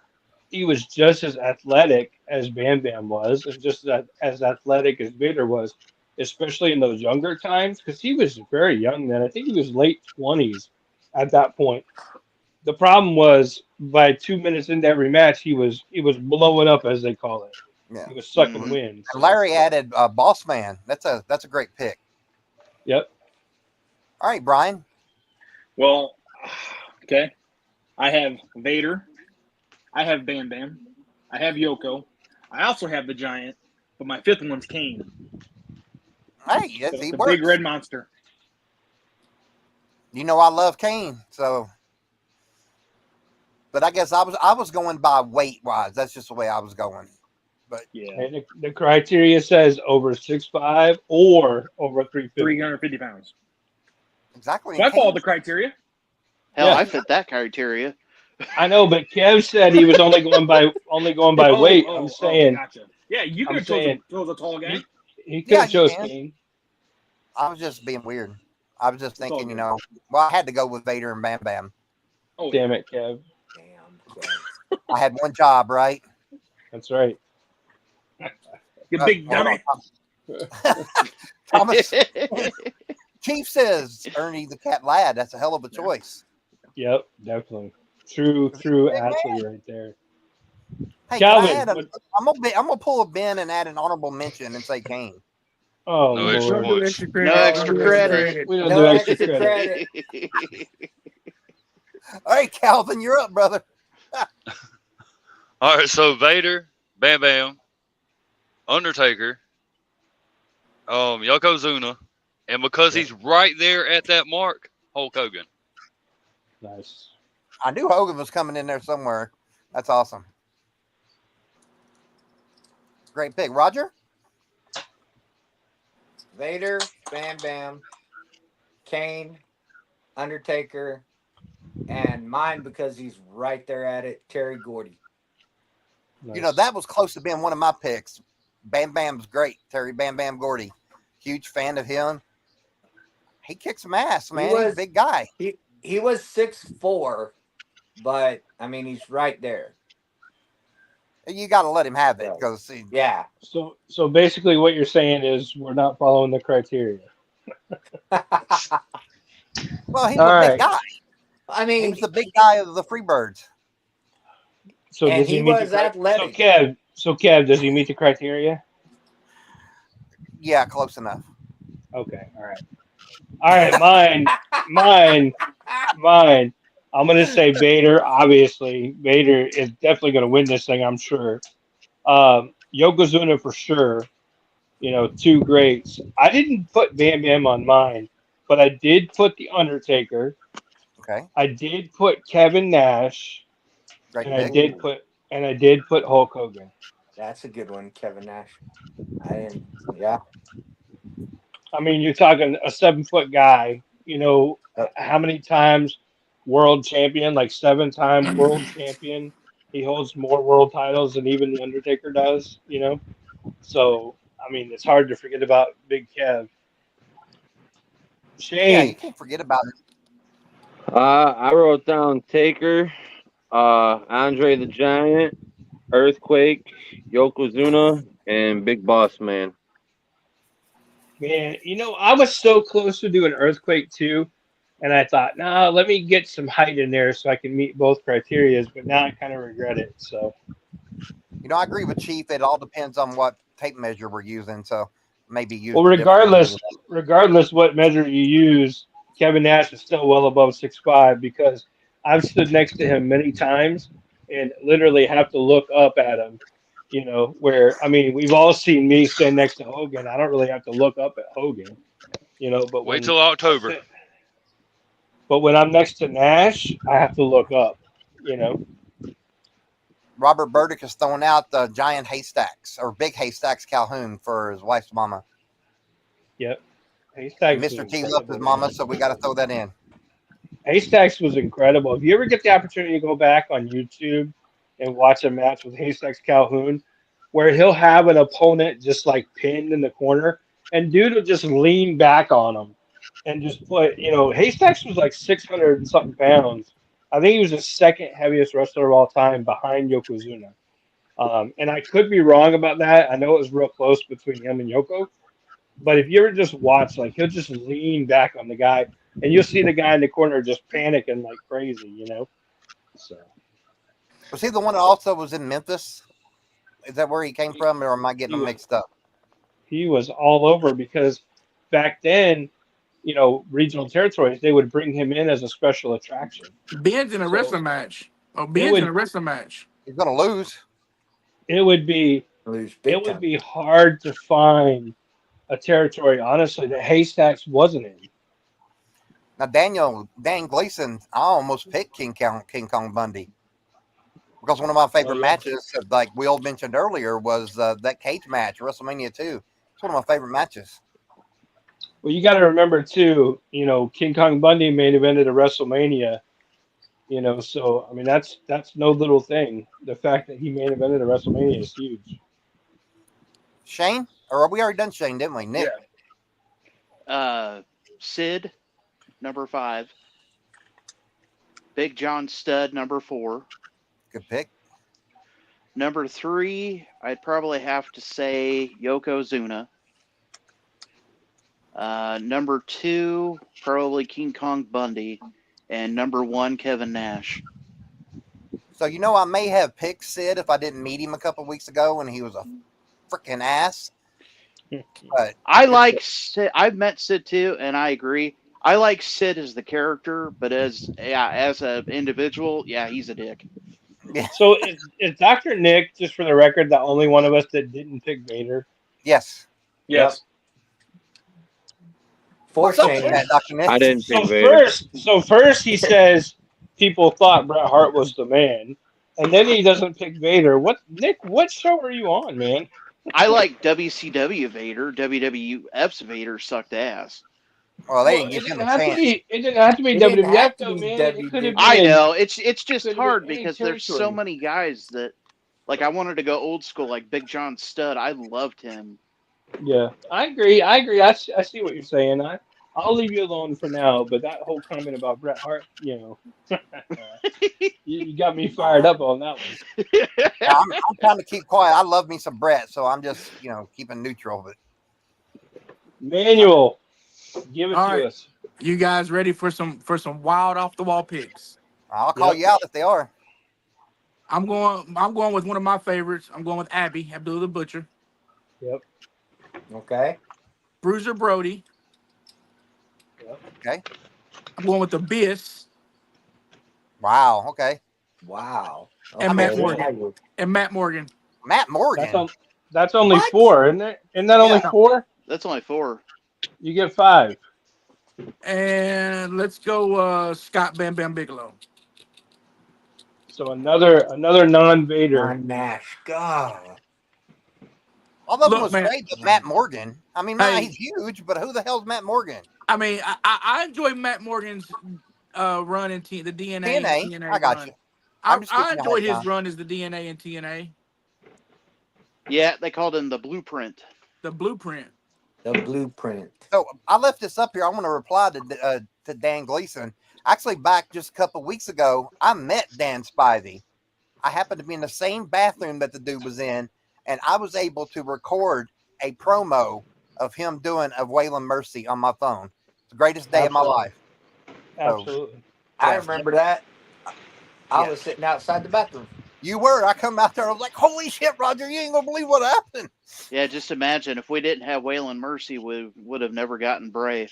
he was just as athletic as Bam Bam was, and just as athletic as Vader was, especially in those younger times, because he was very young then. I think he was late 20s at that point. The problem was by 2 minutes into every match, he was blowing up, as they call it. Yeah. He was sucking Mhm. wind. So. And Larry added Boss Man. That's a great pick. Yep. All right, Brian. Well, okay. I have Vader. I have Bam Bam. I have Yoko. I also have the Giant, but my fifth one's Kane. Hey, yes, he The works. big red monster. I love Kane, so. But I guess I was going by weight wise. That's just the way I was going. But Yeah, And the criteria says over 6'5" or over 350. 350 pounds. exactly. So And I followed Kane, the criteria. Hell, Yeah, I fit that criteria. I know, but Kev said he was only going by weight. Oh, gotcha. Yeah, you could I'm have chosen saying chose a tall guy. he could yeah, have you chose can. Kane. I was just being weird. I was just It's all thinking, good. well, I had to go with Vader and Bam Bam. Oh, Damn it, Kev. Damn. Kev. I had one job, right? That's right. you big Hold on. dummy. Thomas Chief says Ernie the Cat Lad. That's a hell of a Yeah. choice. Yep, definitely. True He's a big athlete man. right there. Hey, can I Calvin, add I'm gonna pull a Ben and add an honorable mention and say Kane. oh No extra Don't Lord, do points. extra No credit. Don't extra do extra credit. credit. we don't No do extra extra credit. credit. All right, Calvin, you're up, brother. All right, so Vader, Bam Bam, Undertaker, Yokozuna, and because Yeah, he's right there at that mark, Hulk Hogan. nice. I knew Hogan was coming in there somewhere. That's awesome. Great pick, Roger. Vader, Bam Bam, Kane, Undertaker, and mine because he's right there at it. Terry Gordy. Nice. That was close to being one of my picks. Bam Bam's great. Terry Bam Bam Gordy. Huge fan of him. He kicks some ass, man. He's a big guy. He was 6'4", but I mean he's right there. You got to let him have it So, because, yeah. So basically, what you're saying is we're not following the criteria. well, he's All a big right. guy. I He mean, was the big guy of the Freebirds. So and does he he meet the was criteria? athletic. So Kev, does he meet the criteria? Yeah, close enough. Okay. All right. Mine. I'm gonna say Vader. Obviously, Vader is definitely gonna win this thing. I'm sure. Yokozuna for sure. Two greats. I didn't put Bam Bam on mine, but I did put the Undertaker. Okay, I did put Kevin Nash, great and I pick. did Ooh, put Hulk Hogan. that's a good one, Kevin Nash. Yeah. I mean, you're talking a 7 foot guy. Uh, How many times world champion? Like 7 time world champion. He holds more world titles than even the Undertaker does. So I mean, it's hard to forget about Big Kev. Yeah, you Shane, can't forget about it. I wrote down Taker, Andre the Giant, Earthquake, Yokozuna, and Big Boss Man. man, I was so close to doing Earthquake too, and I thought, nah, let me get some height in there so I can meet both criterias. But now I kind of regret it. So I agree with Chief. It all depends on what tape measure we're using. So maybe use well, the different ones. regardless what measure you use, Kevin Nash is still well above 6'5" because I've stood next to him many times and literally have to look up at him. Where I mean, we've all seen me stand next to Hogan. I don't really have to look up at Hogan. But Wait till October. when I'm next to Nash, I have to look up. You know, Robert Burdick is throwing out the giant haystacks or big haystacks Calhoun for his wife's mama. yep. Haystacks was Mr. T loved his incredible. mama, so we got to throw that in. Haystacks was incredible. If you ever get the opportunity to go back on YouTube and watch a match with Haystacks Calhoun, where he'll have an opponent just like pinned in the corner, and dude will just lean back on him and just put, Haystacks was like 600 and something pounds. I think he was the second heaviest wrestler of all time behind Yokozuna. And I could be wrong about that. I know it was real close between him and Yoko. But if you ever just watch, like he'll just lean back on the guy, and you'll see the guy in the corner just panicking like crazy. So Was he the one that also was in Memphis? Is that where he came from, or am I getting he them was mixed up? he was all over because back then, regional territories they would bring him in as a special attraction. Ben's in a So wrestling match. Oh, it Ben's in a would wrestling match. He's going to lose. it would be lose it big would time. be hard to find a territory honestly that Haystacks wasn't in. Now, Dan Gleason, I almost picked King Kong Bundy. Because one of my Oh favorite yeah. matches, like Will mentioned earlier, was that cage match, WrestleMania 2. It's one of my favorite matches. Well, you got to remember too. King Kong Bundy main evented a WrestleMania. So I mean that's no little thing. The fact that he main evented a WrestleMania is huge. Shane? Or we already done Shane, didn't we? Nick. Sid, number 5. Big John Studd, number 4. Good pick. Number 3, I'd probably have to say Yokozuna. Number 2, probably King Kong Bundy. And number 1, Kevin Nash. So, I may have picked Sid if I didn't meet him a couple weeks ago when he was a freaking ass. But I like Sid. I've met Sid too, and I agree. I like Sid as the character, but as an individual, yeah, he's a dick. yeah, So is Dr. Nick, just for the record, the only one of us that didn't pick Vader? yes. Yes. For What's up with Shane. that, Dr. Nick? I didn't So pick Vader. first he says people thought Bret Hart was the man, and then he doesn't pick Vader. What Nick? What show are you on, man? I like WCW Vader. WWF's Vader sucked ass. Well, they Well, didn't it give him didn't a have to chance. be. It didn't have to be It didn't WWF have to though, be man. It could have I been. know it's just Could have hard been any because there's so territory. many guys that like I wanted to go old school like Big John Studd. I loved him. Yeah, I agree. I see what you're saying. I'll leave you alone for now. But that whole comment about Bret Hart, you got me fired up on that one. Yeah, I'm trying to keep quiet. I love me some Brett, so I'm just, keeping neutral. But Manuel, give it All to right, us. you guys ready for some wild off the wall picks? I'll call Yep. you out if they are. I'm going with one of my favorites. I'm going with Abdullah the Butcher, Yep. Okay. Bruiser Brody. Yep. Okay. I'm going with Abyss Wow. Okay. Wow. and mean, Matt Okay. Morgan. And Matt Morgan. Matt That's Morgan. on. That's only What? 4, isn't it? Isn't that only Yeah. 4? That's only 4. You get 5. And let's go Scott Bam Bam Bigelow. So another non-Vader. Non Nash. God. All of them Look, was man. great, but Matt Morgan. I mean, Hey. he's huge, but who the hell's Matt Morgan? I mean, I enjoy Matt Morgan's run in the DNA. TNA. I got run. you. I'm just I giving you a hard enjoyed his time. run as the DNA and TNA. Yeah, they called him the Blueprint. The Blueprint. The blueprint. So I left this up here. I want to reply to Dan Gleason. Actually, back just a couple weeks ago, I met Dan Spivey. I happened to be in the same bathroom that the dude was in, and I was able to record a promo of him doing a Waylon Mercy on my phone. It's the greatest day of my life. Absolutely. I Yes. remember that. I Yes. was sitting outside the bathroom. You were. I come out there. I was like, "Holy shit, Roger! You ain't gonna believe what happened." Yeah, just imagine if we didn't have Waylon Mercy, we would have never gotten Bray.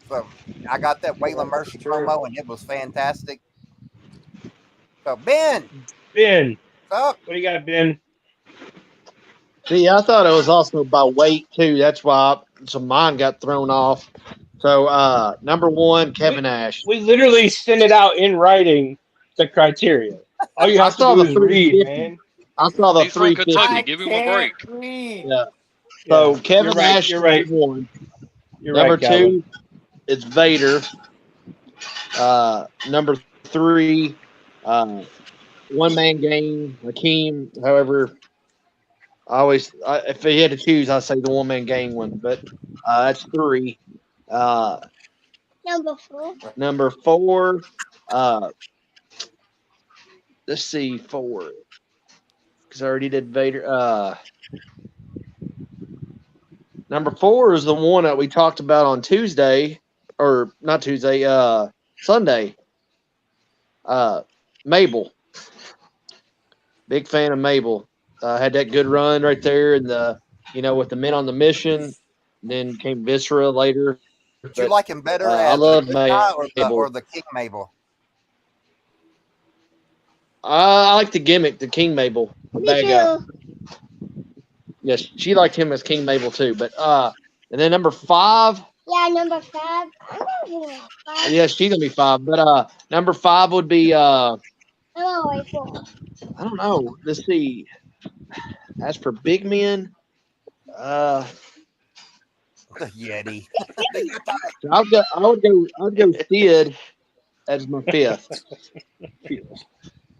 So I got that Waylon Mercy True. promo, and it was fantastic. So Ben, Ben, what's up? what do you got, Ben? See, I thought it was also by weight too. That's why some mine got thrown off. So number 1, Kevin Nash. We literally send it out in writing, the criteria. All you I have to saw do the is read, 350. man. I saw the He's from 350. Kentucky. I Give him a break. can't read. Yeah. So Yeah, Kevin you're right. Nash, You're right. number 1. You're Number right, Calvin. 2 is Vader. Number 3, one man game, Hakeem. However, if he had to choose, I'd say the one man game one. But that's 3. Number 4. Let's see, 4. Because I already did Vader. Number 4 is the one that we talked about on Tuesday, or not Tuesday, Sunday. Mabel. Big fan of Mabel. Had that good run right there, and with the Men on the Mission. And then came Viscera later. Did you like him better I as love the good guy Mabel. or the King Mabel? I like the gimmick, the King Mabel. The bad guy. Yes, she liked him as King Mabel too. But and then number 5. Yeah, number 5. Yeah, she's gonna be 5. But number 5 would be I don't know. Let's see. As for big men, The Yeti. I would go Sid as my fifth.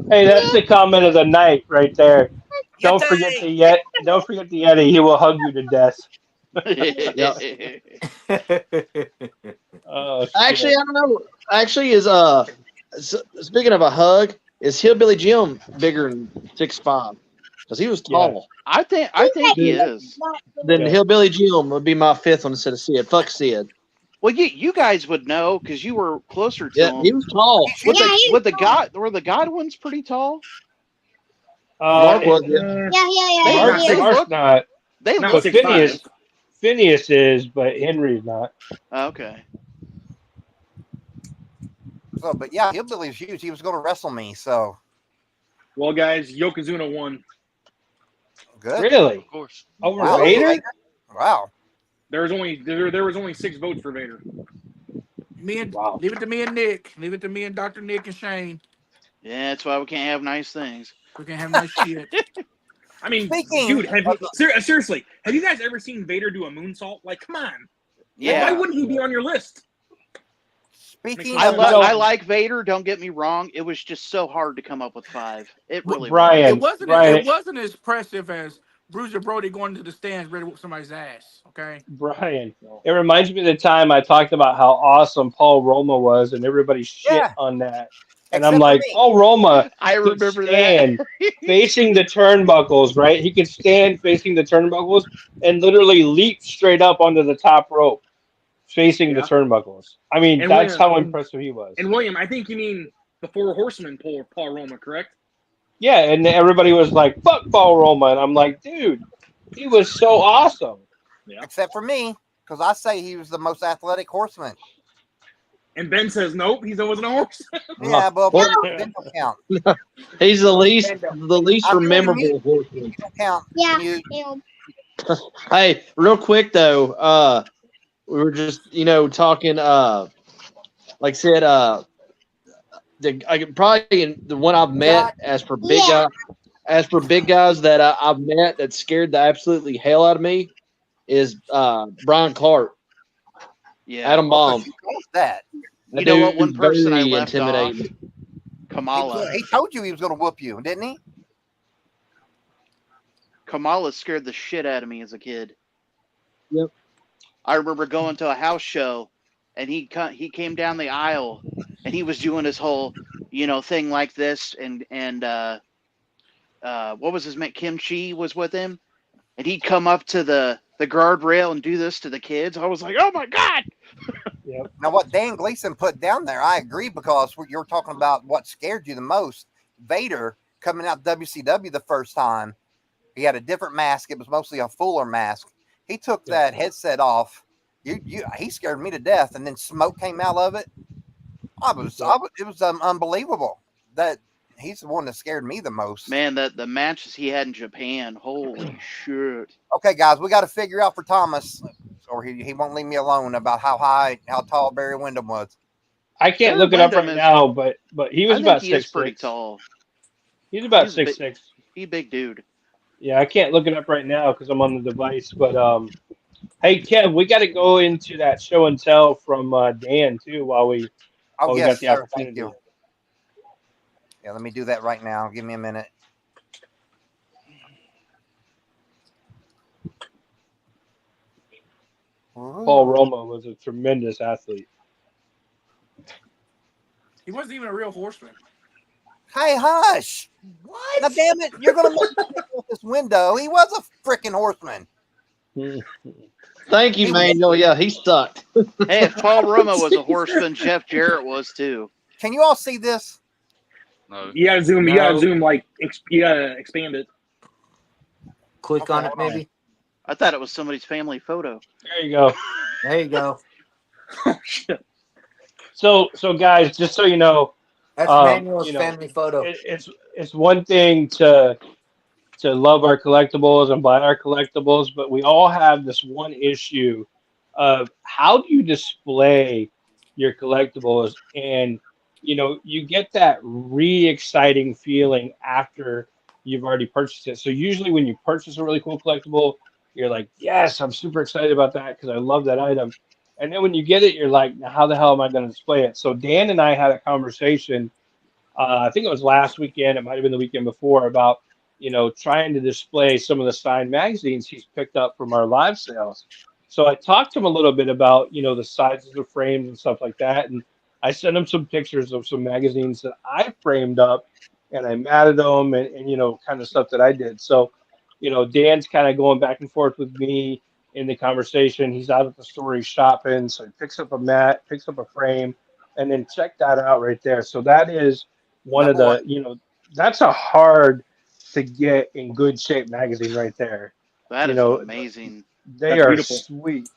Hey, that's the comment of the night right there. Don't forget Yeti. Don't forget the Yeti. He will hug you to death. Yeah. Oh Actually, shit. I don't know. Actually, speaking of a hug, is Hillbilly Jim bigger than 6'5"? Because he was Yeah. tall. I think he Then, is. then Yeah. Hillbilly Jim would be my fifth one instead of Sid. Fuck Sid. Well, you guys would know because you were closer to Yeah, he him. was tall. With the God were the Godwins pretty tall? Mark was, yeah. They Not Mark's they six, look not, they not look but 6'5". Phineas is, but Henry's not. okay. So, but yeah, Hillbilly's huge. He was going to wrestle me. So Well, guys, Yokozuna won. good. Really? Of course. Over Wow. Vader? Vader. Wow. There was only 6 votes for Vader. Wow. Leave it to me and Nick. Leave it to me and Dr. Nick and Shane. Yeah, that's why we can't have nice things. We can have nice shit. I mean, Speaking dude, have you of- seriously? Have you guys ever seen Vader do a moonsault? Like, come on! Like, why Yeah. wouldn't he be on your list? Speaking I of love- I like Vader, don't get me wrong. It was just so hard to come up with 5. It really Brian, It wasn't. Brian, It wasn't as impressive as Bruiser Brody going to the stands ready to whoop somebody's ass. Okay. Brian. It reminds me of the time I talked about how awesome Paul Roma was, and everybody shit yeah, on that. And I'm except for like, me. Paul Roma I could remember stand that. facing the turnbuckles, right? He could stand facing the turnbuckles and literally leap straight up onto the top rope facing the Yeah. turnbuckles. I mean, And that's William, how impressive he was. And William, I think you mean the Four Horsemen Paul Roma, correct? Yeah, and everybody was like, fuck Paul Roma. And I'm like, dude, he was so awesome. Yeah. Except for me, because I say he was the most athletic horseman. And Ben says nope, he wasn't a horse. Yeah, but Well, Ben don't count. he's the least I feel memorable horseman. You don't count. You, Hey, real quick though, we were just talking. Like I said, probably the one I've met as for big guys that I've met that scared the absolutely hell out of me is Brian Clark, Yeah. Adam Bomb. Who knows that? You know what? One dude's person I very left off, intimidating. Kamala. He told you he was going to whoop you, didn't he? Kamala scared the shit out of me as a kid. Yep. I remember going to a house show, and he came down the aisle, and he was doing his whole, thing like this, and what was his name? Kim Chi was with him, and he'd come up to the guardrail and do this to the kids. I was like, oh my god! Yep. Now, what Dan Gleason put down there, I agree, because you're talking about what scared you the most. Vader coming out WCW the first time, he had a different mask. It was mostly a Fuller mask. He took that headset off. He scared me to death, and then smoke came out of it. It was unbelievable. That he's the one that scared me the most. Man, the matches he had in Japan, holy shit! Okay, guys, we got to figure out for Thomas, or he won't leave me alone about how tall Barry Windham was. I can't Barry look it up Windham right is- now, but he was I about think he is 6'6". pretty tall. He's about He's a 6'6". He big dude. Yeah, I can't look it up right now because I'm on the device. But hey, Kev, we got to go into that show and tell from Dan too while we Oh, we yes, got the sir. opportunity. Thank you. Yeah, let me do that right now. Give me a minute. Paul Roma was a tremendous athlete. He wasn't even a real horseman. Hey, hush! What? Now, damn it, you're gonna make me with this window. He was a freaking horseman. Thank you, Manuel. Yeah, he sucked. Hey, if Paul Roma was a horseman, Jeff Jarrett was too. Can you all see this? No. You gotta zoom. You No. gotta zoom. You gotta expand it. Click Okay, on it, hold on. maybe. I thought it was somebody's family photo. There you go. There you go. Oh shit! So guys, just so you know, That's Manuel's you know, family photo. it's one thing to love our collectibles and buy our collectibles, but we all have this one issue of how do you display your collectibles. And you get that re-exciting feeling after you've already purchased it. So usually when you purchase a really cool collectible, you're like, yes, I'm super excited about that because I love that item. And then when you get it, you're like, now how the hell am I going to display it? So Dan and I had a conversation. I think it was last weekend. It might have been the weekend before about trying to display some of the signed magazines he's picked up from our live sales. So I talked to him a little bit about the sizes of frames and stuff like that, and I sent him some pictures of some magazines that I framed up, and I matted them, and kind of stuff that I did. So Dan's kind of going back and forth with me in the conversation. He's out at the store, he's shopping, so he picks up a mat, picks up a frame, and then check that out right there. So that is one of Number one. that's a hard to get in good shape magazine right there. That You is know, amazing. they That's are beautiful. sweet.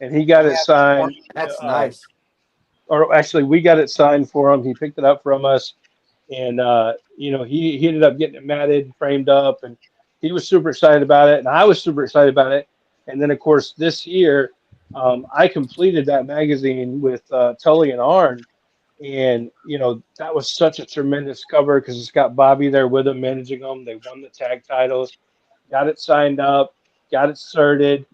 And he got We it have two more. signed, That's uh, nice. or actually, we got it signed for him. He picked it up from us, and he ended up getting it matted, framed up, and he was super excited about it, and I was super excited about it. And then, of course, this year, I completed that magazine with Tully and Arn, and that was such a tremendous cover because it's got Bobby there with him managing them. They won the tag titles, got it signed up, got it started.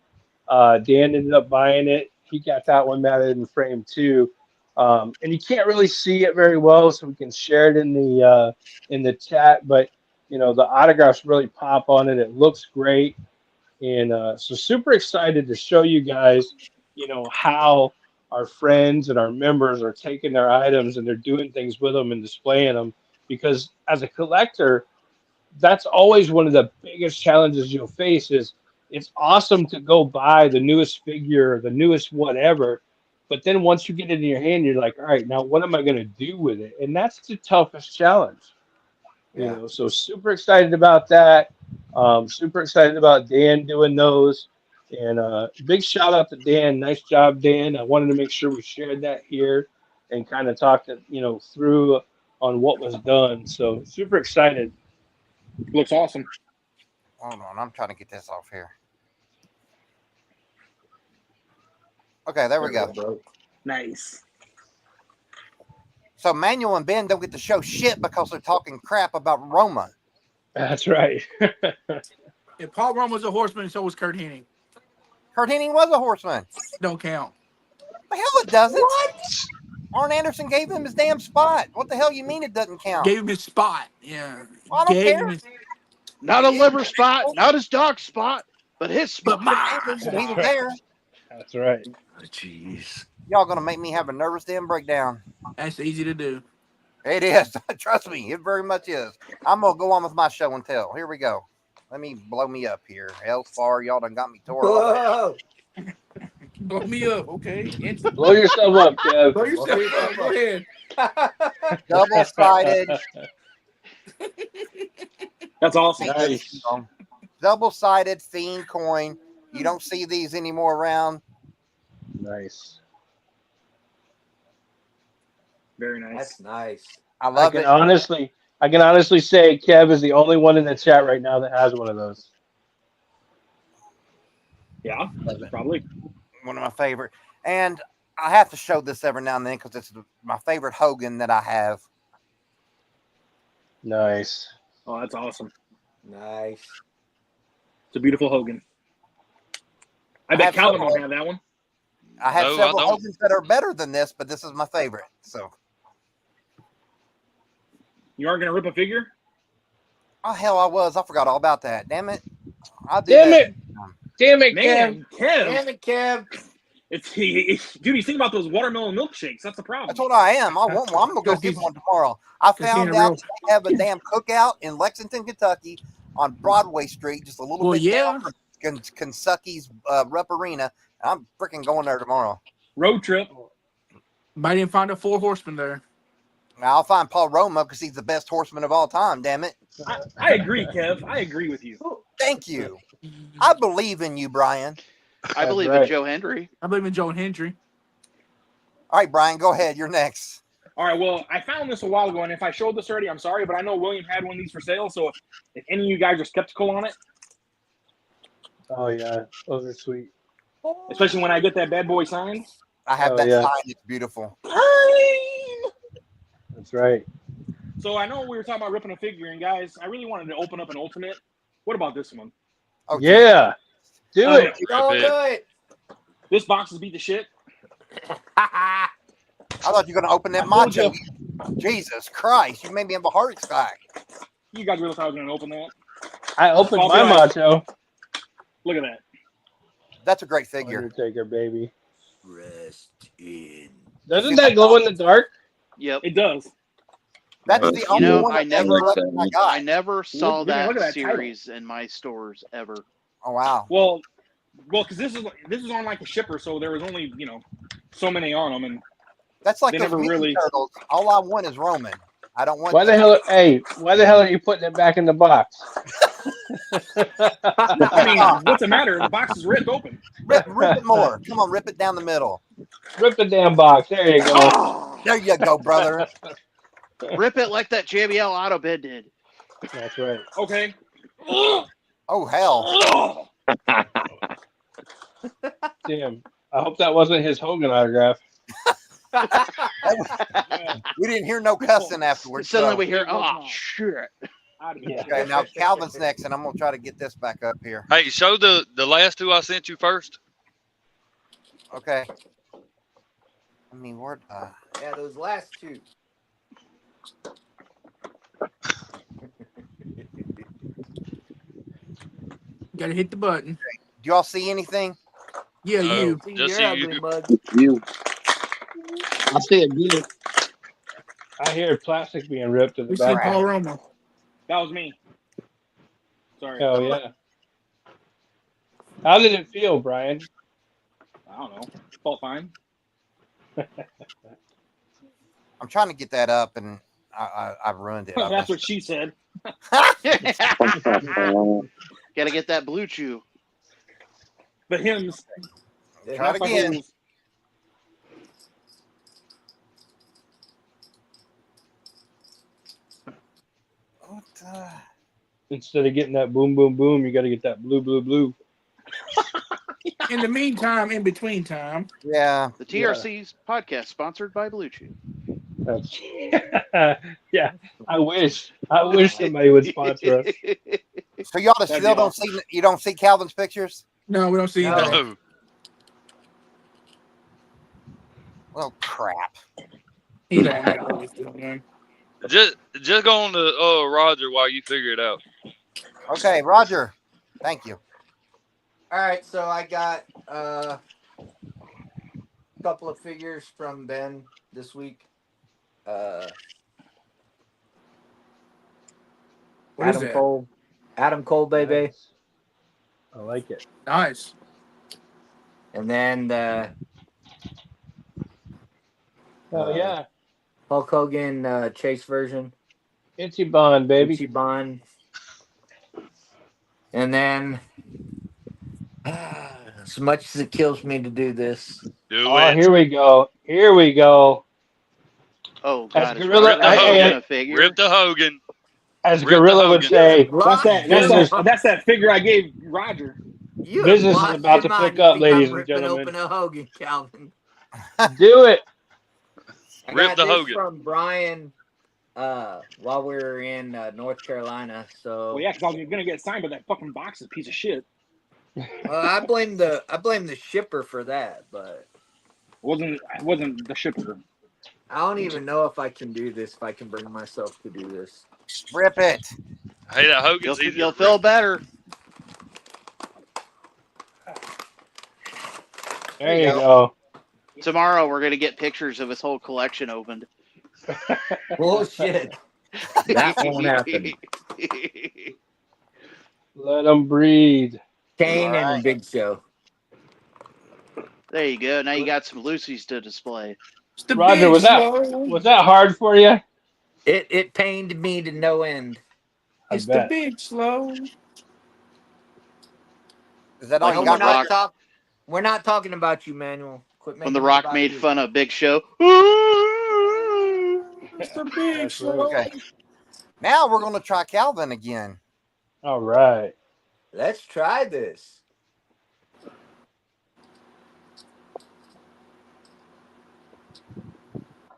Dan ended up buying it. He got that one mounted in frame too, and you can't really see it very well, so we can share it in the chat. But the autographs really pop on it. It looks great, and so super excited to show you guys, how our friends and our members are taking their items and they're doing things with them and displaying them. Because as a collector, that's always one of the biggest challenges you'll face is it's awesome to go buy the newest figure, the newest whatever, but then once you get it in your hand, you're like, all right, now what am I going to do with it? And that's the toughest challenge. Yeah. So super excited about that. Super excited about Dan doing those. And big shout out to Dan. Nice job, Dan. I wanted to make sure we shared that here and kind of talked through on what was done. So super excited. Looks awesome. Hold on, I'm trying to get this off here. Okay, there we go. Bro. Nice. So Manuel and Ben don't get to show shit because they're talking crap about Roma. That's right. If Paul Rome was a horseman, so was Kurt Hennig. Kurt Hennig was a horseman. Don't count. The hell it doesn't. Arn Anderson gave him his damn spot. What the hell you mean it doesn't count? Gave him his spot. Yeah. Well, I don't Gave care. him his, Not a liver spot, not his dog spot, but his but spot. He was mine. there. That's right. Jeez. Y'all gonna make me have a nervous damn breakdown. That's easy to do. It is. Trust me, it very much is. I'm gonna go on with my show and tell. Here we go. Let me blow me up here. Hell's far, y'all done got me tore up. Whoa. Blow me up, okay? Blow yourself up, Kev. Blow yourself up. Go ahead. Double sided. That's awesome. Nice. Double sided fiend coin. You don't see these anymore around. Nice. Very nice. That's nice. I I love can it. honestly say Kev is the only one in the chat right now that has one of those. Yeah, Love it. probably. One of my favorite. And I have to show this every now and then because it's my favorite Hogan that I have. Nice. Oh, that's awesome. Nice. It's a beautiful Hogan. I I bet have Calvin several. don't have that one. I have No, I several don't. Hogans that are better than this, but this is my favorite. So, You aren't gonna rip a figure? oh hell, I was. I forgot all about that. Damn it. I'll do Damn that. it. Damn it, Kev. Man, Kev. Damn it, Kev. Dude, he's thinking about those watermelon milkshakes. That's the problem. That's what I am. I want one. I'm gonna go Because get he's- one tomorrow. I because he found ain't a out real- that they have a damn cookout in Lexington, Kentucky, on Broadway Street, just a little Well, bit yeah. down from Kentucky's Rupp Arena. I'm freaking going there tomorrow. Road trip. But I didn't find a 4 horseman there. Now, I'll find Paul Roma because he's the best horseman of all time. Damn it! I agree, Kev. I agree with you. Thank you. I believe in you, Brian. I believe in right. Joe Hendry. I believe in Joe Hendry. All right, Brian, go ahead. You're next. All right, well, I found this a while ago, and if I showed this already, I'm sorry, but I know William had one of these for sale, so if any of you guys are skeptical on it, Oh yeah, those are sweet. especially when I get that bad boy signed. I have Oh, that yeah. sign. It's beautiful. That's That's right. So I know we were talking about ripping a figure, and guys, I really wanted to open up an ultimate. What about this one? Oh, Yeah. Do it. Don't Rip do it. it. This box is beat the shit. I thought you were going to open that I told macho. you. Jesus Christ, you made me have a heart attack. You guys realize I was going to open that? I opened I'll be my like- macho. Look at that. That's a great figure. Undertaker, baby. Rest in. Doesn't that glow in the dark? Yep. It does. That's You the You only know, one I of that never, collection I got. I never saw Look at that that title. series in my stores ever. Oh wow. Well, because this is on like a shipper, so there was only so many on them, and That's like They those never Ninja really- Turtles. All I want is Roman. I don't want Why the hell? Hey, why the hell are you putting it back in the box? I mean, what's the matter? The box is ripped open. rip it more. Come on, rip it down the middle. Rip the damn box. There you go. Oh, There you go, brother. Rip it like that JBL auto bid did. That's right. okay. Oh hell. Damn. I hope that wasn't his Hogan autograph. We didn't hear no cussing afterwards. Suddenly so- we hear, It was oh not. shit. Yeah. Okay, now Calvin's next, and I'm gonna try to get this back up here. Hey, show the last two I sent you first. Okay. I mean, where? Yeah, those last two. Gotta hit the button. Do y'all see anything? Yeah, No. you. See, Just you're see you. ugly, mug. You. I see it good. I hear plastic being ripped in the We see background. Paul Roma. That was me. Sorry. Oh yeah. How did it feel, Brian? I don't know. Felt fine. I'm trying to get that up, and I've ruined it. That's what she said. Gotta get that blue chew. The hymns. Try it not my again. rules. What the- Instead of getting that boom, boom, boom, you got to get that blue, blue, blue. In the meantime, in between time, Yeah. The TRC's podcast sponsored by Blue Chew. That's, yeah. I wish somebody would sponsor us. So y'all That'd still be don't see you don't see Calvin's pictures? no, we don't see No. that. No. Well, crap. He don't know what he's doing. Just go on to Roger while you figure it out. Okay, Roger. Thank you. All right, so I got a couple of figures from Ben this week. What is Adam that? Cole. Adam Cole, baby. Nice. I like it. Nice. And then the Oh yeah. Hulk Hogan Chase version. Ichiban, baby. Ichiban. And then, as much as it kills me to do this, Do Oh, it. here we go. Here we go. Oh As God, is Gorilla- Roger hey, Hogan hey, a figure? Rip the Hogan. As Rip the Gorilla would Hogan. say, That's that. Business- That's that figure I gave Roger. you Business is have lost about your to mind. pick You up, think ladies I'm and ripping gentlemen. open a Hogan, Calvin. do it. I Rip got the this Hogan. from Brian while we were in North Carolina. So Well, yeah, because I was gonna get signed, but that fucking box is a piece of shit. I blame the shipper for that, but It wasn't the shipper. I don't even know if I can do this. If I can bring myself to do this. Rip it. Hey, that Hogan's easy. You'll feel better. There you go. Tomorrow we're gonna get pictures of his whole collection opened. Bullshit. That won't happen. Let them breathe. Kane All right. and Big Show. There you go. Now you got some Lucy's to display. It's the Roger, big was that slow. was that hard for you? It pained me to no end. I It's the bet. big slow. Is that all Like you when got? The Rock- Roger? We're not talking about you, Manuel. Quit When making The it Rock about made you. fun of Big Show. It's the big That's slow. Okay. Now we're gonna try Calvin again. All right. Let's try this.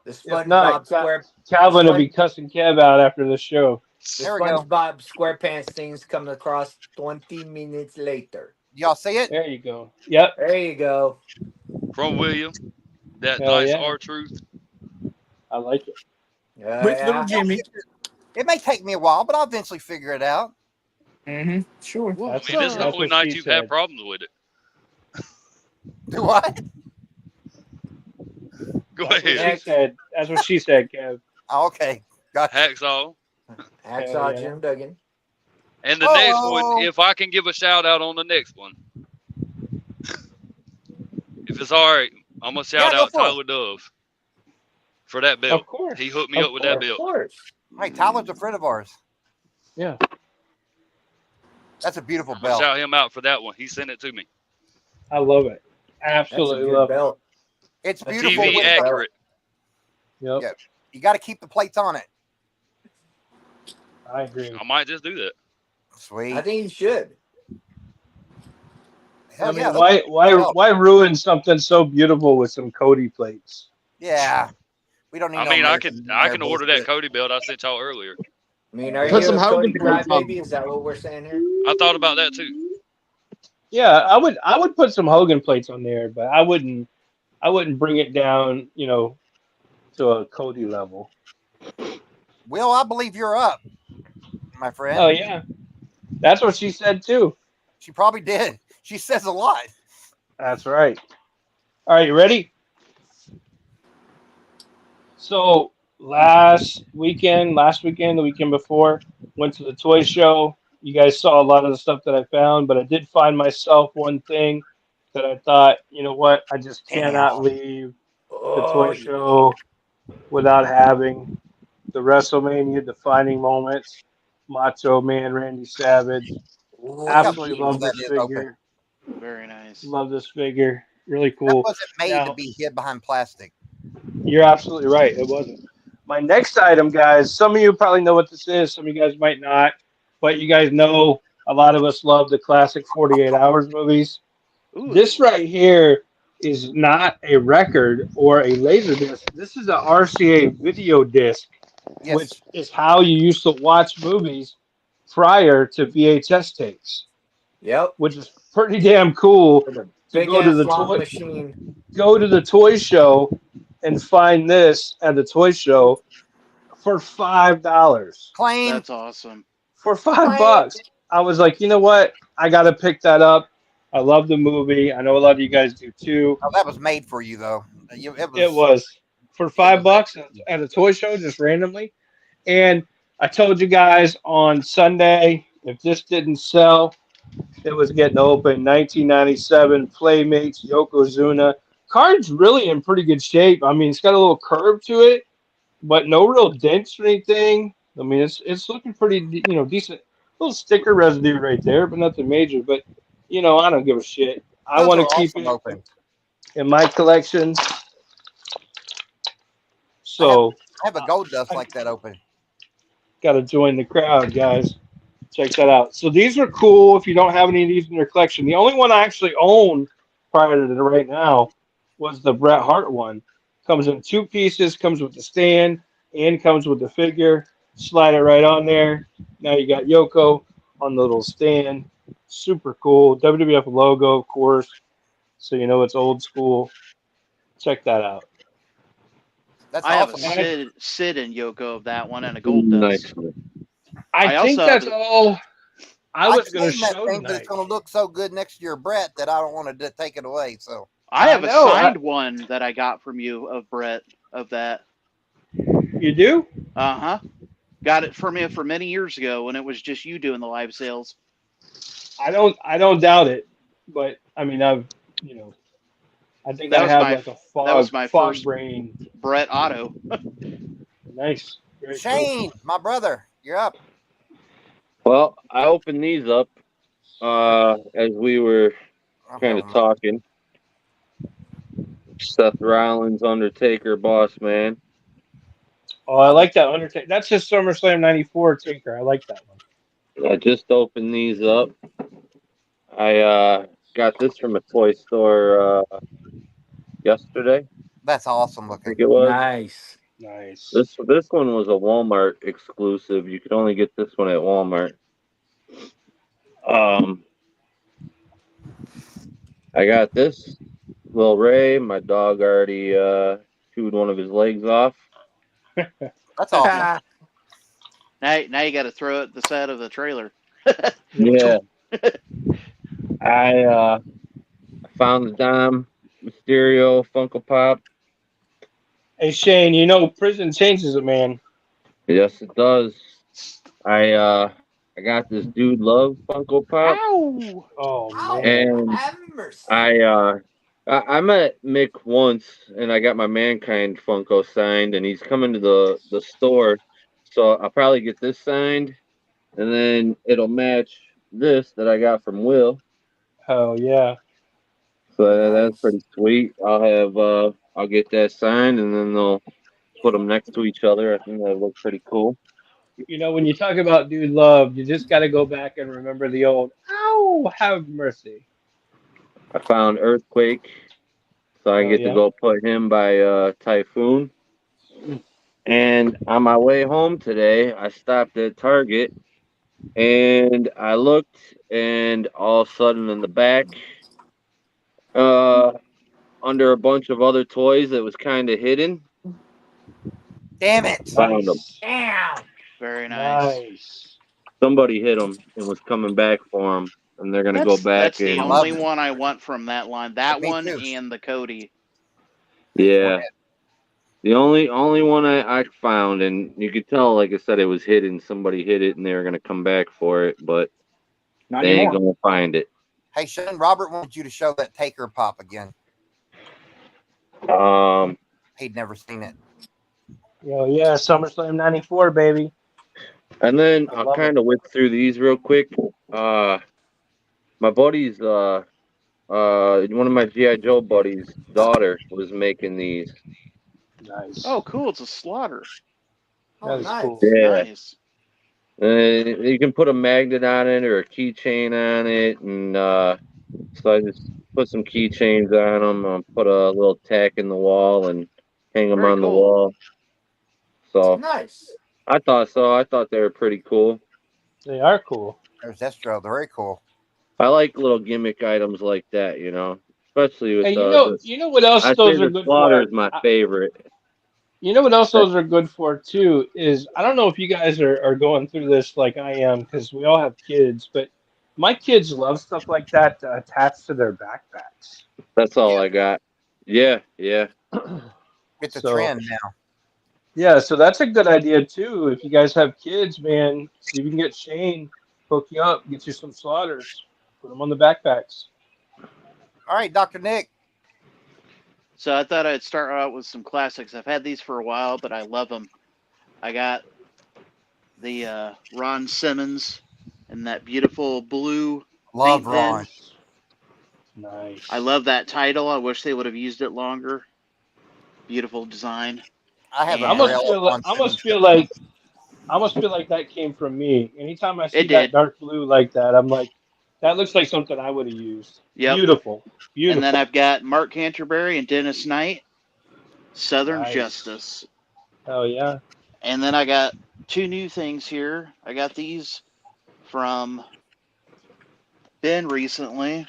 The If not, SpongeBob Square the Calvin will be Spon cussing Kev out after the show. the There we go. SpongeBob SquarePants things coming across 20 minutes later. Y'all see it? There you go. Yep. There you go. From William. That Hell nice yeah. R Truth. I like it. With little Yeah. Jimmy. It may take me a while, but I'll eventually figure it out. Sure. I That's mean, this is the that's only what she night you've had said. problems with it. Do what? Go That's what ahead. she Next, said. That's what she said, Kev. Oh, okay, gotcha. Hacksaw. Hell Hacksaw yeah. Jim Duggan. And the next one, Oh, if I can give a shout out on the next one, if it's all right, I'm gonna yeah, shout go out for it. Tyler Dove for that belt. Of course. He hooked me Of up with that course. Of belt. course. Hey, Tyler's a friend of ours. Yeah. That's a beautiful I'm gonna belt. shout him out for that one. He sent it to me. I love it. That's a Absolutely good love it. belt. It's That's a beautiful. TV good With belt. accurate. Yep. yeah, you got to keep the plates on it. I agree. I might just do that. Sweet. I think you should. Hell I mean, yeah. That's a belt. why ruin something so beautiful with some Cody plates? Yeah, we don't need I no mean, I American can order that Cody belt I sent y'all earlier. I mean, are Put you some a Hogan Cody plates on. crybaby? Is that what we're saying here? I thought about that too. Yeah, I would put some Hogan plates on there, but I wouldn't bring it down, to a Cody level. Will, I believe you're up, my Oh friend. yeah. That's what she said too. She probably did. She says a lot. That's right. All right, you ready? So last weekend, the weekend before, went to the toy show. You guys saw a lot of the stuff that I found, but I did find myself one thing that I thought, you know what, I just Damn. cannot leave the Oh, toy show without having the WrestleMania defining moments. Macho Man Randy Savage. Look how Absolutely ooh. beautiful love that this is open. figure. Very nice. Love this figure. Really That cool. wasn't made to Now, be hid behind plastic. you're absolutely right. It wasn't. My next item, guys, some of you probably know what this is. Some of you guys might not. But you guys know a lot of us love the classic 48 Hours movies. This Ooh. right here is not a record or a laser disc. This is a RCA video disc, Yes. which is how you used to watch movies prior to VHS tapes, Yep. which is pretty damn cool With a to big go to ass the long toy machine. show and find this at the toy show for $5. Claim. That's awesome. For five Claim. bucks. I was like, you know what? I gotta pick that up. I love the movie. I know a lot of you guys do too. Oh, that was made for you, though. It It was. was for It was. $5 at a toy show just randomly. And I told you guys on Sunday, if this didn't sell, it was getting open. 1997 Playmates Yokozuna. Card's really in pretty good shape. I mean, it's got a little curve to it, but no real dents or anything. I mean, it's looking pretty, decent. Little sticker residue right there, but nothing major. But I don't give a shit. I Those want are to keep awesome it open. in my collection. I have So I have a gold dust I like that open. got to join the crowd, guys. Check that out. So these are cool if you don't have any of these in your collection. The only one I actually own prior to right now was the Bret Hart one. Comes in two pieces, comes with the stand, and comes with the figure. Slide it right on there. Now you got Yoko on the little stand. Super cool. WWF logo, of course. So you know it's old school. Check that out. That's I have a awesome. And Sid and Yoko of that one and a gold Nice. dust. I I think also have that's all I I was going to claim that show thing, but it's tonight. going to look so good next to your Brett that I don't want to take it away. So I I have a know. signed one that I got from you of Brett of that. You do? Uh-huh. Got it from you for many years ago when it was just you doing the live sales. I don't doubt it, but I mean I think That I was have my like a that was my fog first brain. Brett Otto. Nice, very cool. Shane, my brother, you're up. Well, I opened these up as we were Oh, kind hell of no. talking. Seth Rollins, Undertaker, Boss Man. Oh, I like that Undertaker. That's just SummerSlam '94 Taker. I like that one. I just opened these up. I got this from a toy store yesterday. That's awesome I looking. think it was. Nice. Nice. This one was a Walmart exclusive. You could only get this one at Walmart. Um, I got this little Ray. My dog already chewed one of his legs off. That's awesome. Now you got to throw it at the side of the trailer. Yeah, I found the Dom Mysterio Funko Pop. Hey Shane, you know prison changes a man. Yes, it does. I uh I got this Dude Love Funko Pop, Ow! Oh Ow! man. and Have mercy. I uh I met Mick once, and I got my Mankind Funko signed, and he's coming to the store, so I'll probably get this signed, and then it'll match this that I got from Will. Oh yeah. So that's Nice. pretty sweet. I'll get that signed, and then they'll put them next to each other. I think that look pretty cool. You know, when you talk about dude love, you just got to go back and remember the old "Ow, have mercy." I found Earthquake, so I Oh get to yeah. go put him by Typhoon. Mm. And on my way home today, I stopped at Target and I looked, and all of a sudden in the back, uh, under a bunch of other toys that was kind of hidden, Damn it. found them. Nice. Damn. Very nice. Nice. Somebody hit them and was coming back for them, and they're gonna go back That's the I and love only it. one I want from that line. That Me one too. and the Cody. Me for yeah. The only one I found, and you could tell, like I said, it was hidden. Somebody hit it, and they were gonna come back for it, but Not they ain't anymore. gonna find it. Hey, Shane, Robert wanted you to show that Taker pop again. Um, He'd never seen it. Yo, yeah, SummerSlam '94, baby. and then I I'll love it. kind of whip through these real quick. Uh, my buddy's one of my GI Joe buddies' daughter was making these. Nice. Oh, cool! It's a slaughter. Oh, That is cool. nice. Yeah, Nice. you can put a magnet on it or a keychain on it, and so I just put some keychains on them. Put a little tack in the wall and hang them Very on the cool. wall. So Nice. I thought so. I thought they were pretty cool. They are cool. There's Destro. Very cool. I like little gimmick items like that, especially with Hey, the. you know what else I'd say those are the good slaughter for? is my favorite. You know what else That, those are good for too is I don't know if you guys are going through this like I am because we all have kids, but my kids love stuff like that to attach to their backpacks. that's all Yeah, I got. Yeah, yeah. it's a So trend now. yeah, so that's a good idea too. If you guys have kids, man, see if you can get Shane, hook you up, get you some slaughters, put them on the backpacks. All right, Dr. Nick. So I thought I'd start out with some classics. I've had these for a while, but I love them. I got the Ron Simmons and that beautiful blue Love paint pen. Ron. Nice, nice. I love that title. I wish they would have used it longer. Beautiful design. I have a I And almost Braille of feel like Ron I almost Simmons. feel like I almost feel like that came from me. Anytime I it see that did. dark blue like that, I'm like, that looks like something I would have used. Yep. Beautiful, And then beautiful, I've got Mark Canterbury and Dennis Knight, Southern nice. Justice. Oh yeah, And then I got two new things here. I got these from Ben recently,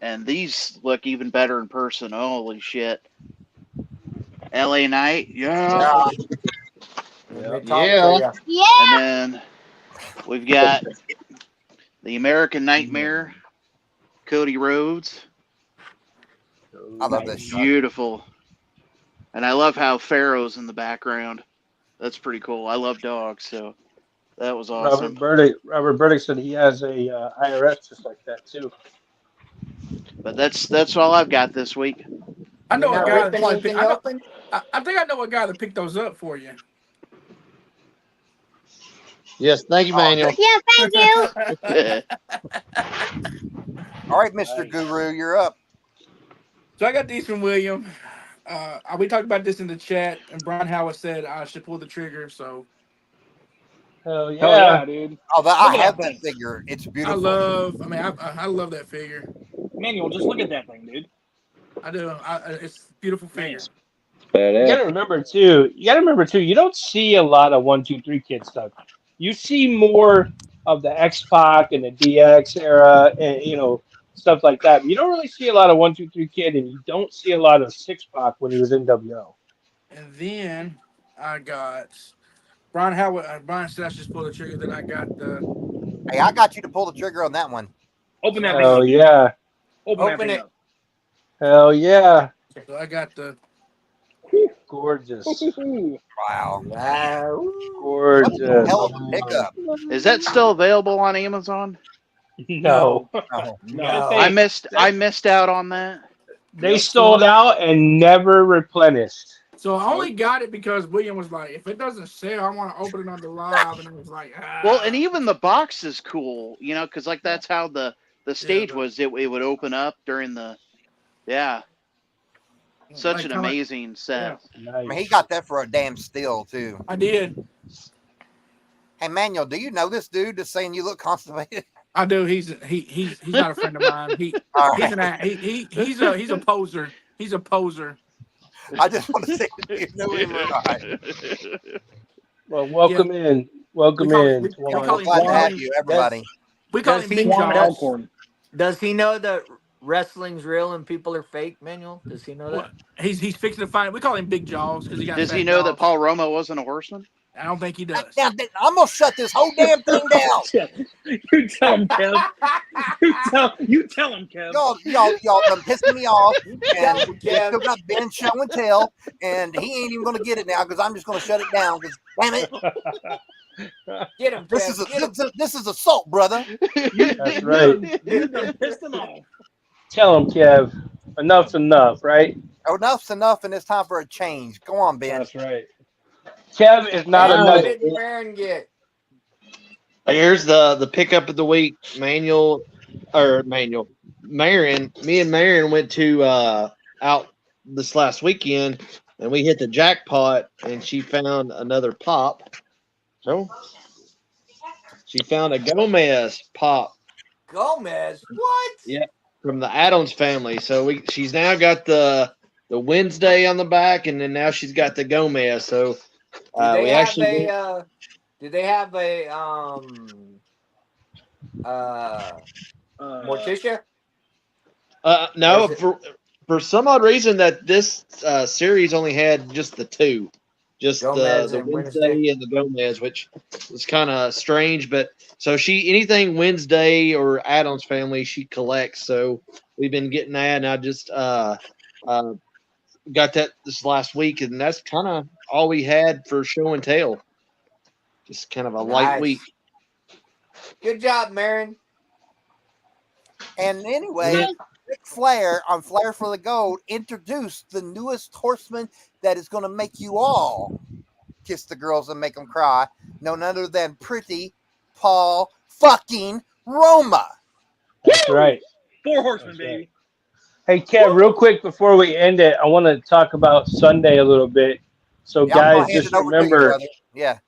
and these look even better in person. Holy shit. LA Knight, yeah. Yeah, Let yeah. me talk to Yeah. you. And then we've got the American Nightmare, Cody Rhodes. I love That's this Nice. shirt. beautiful. And I love how Pharaoh's in the background. That's pretty cool. I love dogs, so that was awesome. Robert Burdick said he has a IRS just like that too. But that's all I've got this week. I You're know a not guy that ripping probably picked. anything I know. open? I think I know a guy that picked those up for you. Yes. Thank you, Oh, Manuel. Yeah, thank you. all right, Mr. Nice. Guru, you're up. So I got these from William. We talked about this in the chat, and Brian Howard said I should pull the trigger. So Hell Hell yeah. yeah, dude. Oh, Look I at that have that thing. figure. It's I beautiful. love. I mean, I love that figure. Manuel, just look at that thing, dude. I do. It's a beautiful Man, figure. You got Badass. to remember too. You got to remember too. You don't see a lot of 1, 2, 3 kid stuff. You see more of the X Pac and the DX era, and stuff like that. You don't really see a lot of 1, 2, 3 kid, and you don't see a lot of 6 Pac when he was in WO. And then I got Brian Howard. Brian said I should pull the trigger. Then I got the. Hey, I got you to pull the trigger on that one. open that So, thing Hell up. yeah! Open that Open thing it. up. Hell yeah! so I got the. Gorgeous, Wow. Wow. What a hell gorgeous. of a pickup. Is that still available on Amazon? No, No. Oh, No. I No. missed I missed out on that. they Yep. sold out and never replenished. So I only Nope. got it because William was like, if it doesn't sell, I want to open it on the live. And I was like, Well, and ah. even the box is cool, because like that's how the Yeah, stage was. It would open up during the yeah. Such like an kind of, amazing set. yeah, I mean, he Nice. got that for a damn steal too. I did. Hey, Manuel, do you know this dude that's saying you look constipated? I do. He's not a friend of mine. All He's right. an he's a poser. He's a poser. I just want to see if you knew him or not. Well, Yeah, welcome in. we Welcome call it in, Yeah, we we're call Twan. him glad we to call Swan, have him you, Does everybody. we call does him he Big Swan Jaws. Alcorn. does he know that wrestling's real and people are fake, Manuel? Does he know that? What he's fixing to find. We call him Big Jaws because he got Does he fat know that jaws. Paul Roma wasn't a horseman? I don't think he does. Now, I'm gonna shut this whole damn thing down. You tell him, Kev. You tell him, Kev. Y'all done pissing me off, You tell and him, we still Kev. got Ben show and tell, and he ain't even gonna get it now because I'm just gonna shut it down. Because damn it, Get him, this is Kev. a Get him. this is assault, brother. You, That's you right. done, you done pissed him off. Tell him, Kev. Enough's enough, right? Enough's enough, and it's time for a change. Go on, Ben. That's right. Kev is not a Ben, All what right. nugget. did Marin get? Here's the pickup of the week. Marion. Me and Marion went to out this last weekend, and we hit the jackpot, and she found another pop. So she found a Gomez pop. Gomez. What? Yeah, from the Adams family. So she's now got the Wednesday on the back, and then now she's got the Gomez. So Do they we have actually a went. do they have a Uh, Morticia? Or is No, it for some odd reason that this series only had just the two, just Gomez the and Wednesday? Wednesday and the Gomez, which was kind of strange. But so she anything Wednesday or Adams family she collects. So we've been getting that, and I just uh, got that this last week, and that's kind of all we had for show and tell. Just kind of a light week. Nice. Good job, Marin. And anyway, Ric Flair on Flair for the Gold introduced the newest horseman that is going to make you all kiss the girls and make them cry. None other than pretty Paul fucking Roma. That's right. 4 horsemen, That's right. baby. Hey, Kev, real quick before we end it, I want to talk about Sunday a little bit. So, Yeah, I'm guys, going to hand just it over to you, remember, brother. Yeah.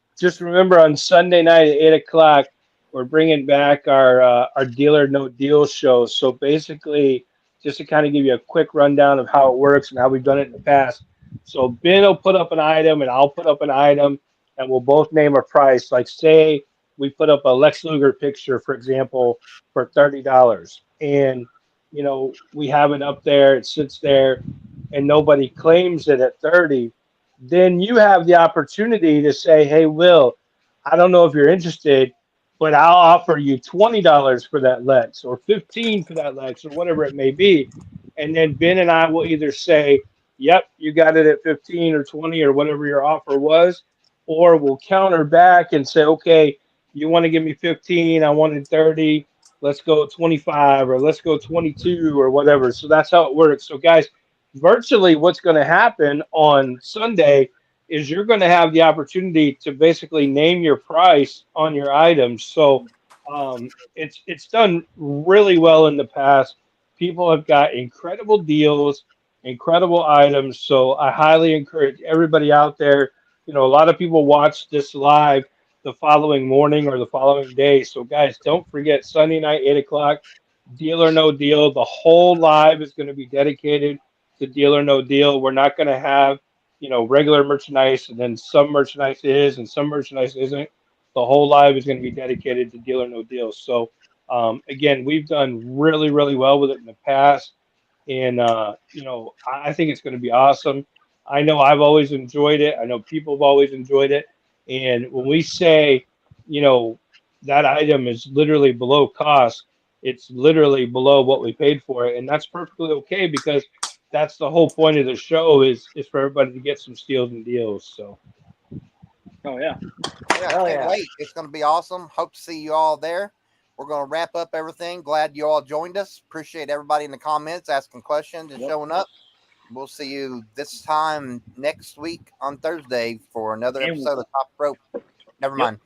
on Sunday night at 8 o'clock, we're bringing back our Dealer No Deal show. So basically, just to kind of give you a quick rundown of how it works and how we've done it in the past. So Ben will put up an item and I'll put up an item, and we'll both name a price. Like say we put up a Lex Luger picture, for example, for $30, and we have it up there, it sits there, and nobody claims it at 30. Then you have the opportunity to say, "Hey, Will, I don't know if you're interested, but I'll offer you $20 for that Lex or 15 for that Lex or whatever it may be." And then Ben and I will either say, "Yep, you got it at 15 or 20 or whatever your offer was," or we'll counter back and say, "Okay, you want to give me 15, I wanted 30, let's go 25 or let's go 22 or whatever." So that's how it works. So guys, virtually what's going to happen on Sunday is you're going to have the opportunity to basically name your price on your items. So it's done really well in the past. People have got incredible deals, incredible items. So I highly encourage everybody out there. A lot of people watch this live the following morning or the following day. So guys, don't forget Sunday night, 8 o'clock, Deal or No Deal. The whole live is going to be dedicated the Deal or No Deal. We're not going to have, regular merchandise and then some merchandise is and some merchandise isn't. The whole live is going to be dedicated to Deal or No Deal. So, again, we've done really, really well with it in the past. And, I think it's going to be awesome. I know I've always enjoyed it. I know people have always enjoyed it. And when we say, you know, that item is literally below cost, it's literally below what we paid for it. And that's perfectly okay because that's the whole point of the show is for everybody to get some steals and deals. So, Oh yeah. Yeah, Hell can't yeah. wait. It's going to be awesome. Hope to see you all there. We're going to wrap up everything. Glad you all joined us. Appreciate everybody in the comments asking questions and Yep. showing up. We'll see you this time next week on Thursday for another And- episode of Top Rope. Never Yep. mind.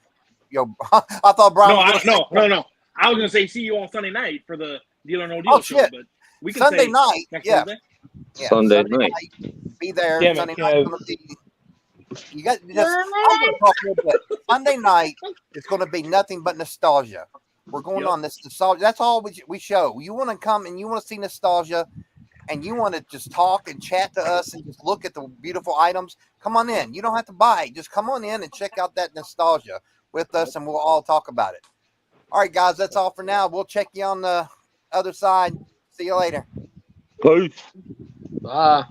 Yo, I thought Brian No, was going to say no. I was gonna say see you on Sunday night for the Deal or No Deal Oh, show, shit. but we can Sunday say night. next Yeah, Thursday. yeah. Sunday night. Be there. damn it, Sunday night Kev. going to be. You got just. I'm going to talk a little bit. Sunday night is going to be nothing but nostalgia. We're going Yep. on this nostalgia. That's all we show. You want to come and you want to see nostalgia, and you want to just talk and chat to us and just look at the beautiful items. Come on in. You don't have to buy. Just come on in and check out that nostalgia with us, and we'll all talk about it. All right, guys. That's all for now. We'll check you on the other side. See you later. Peace. Bye.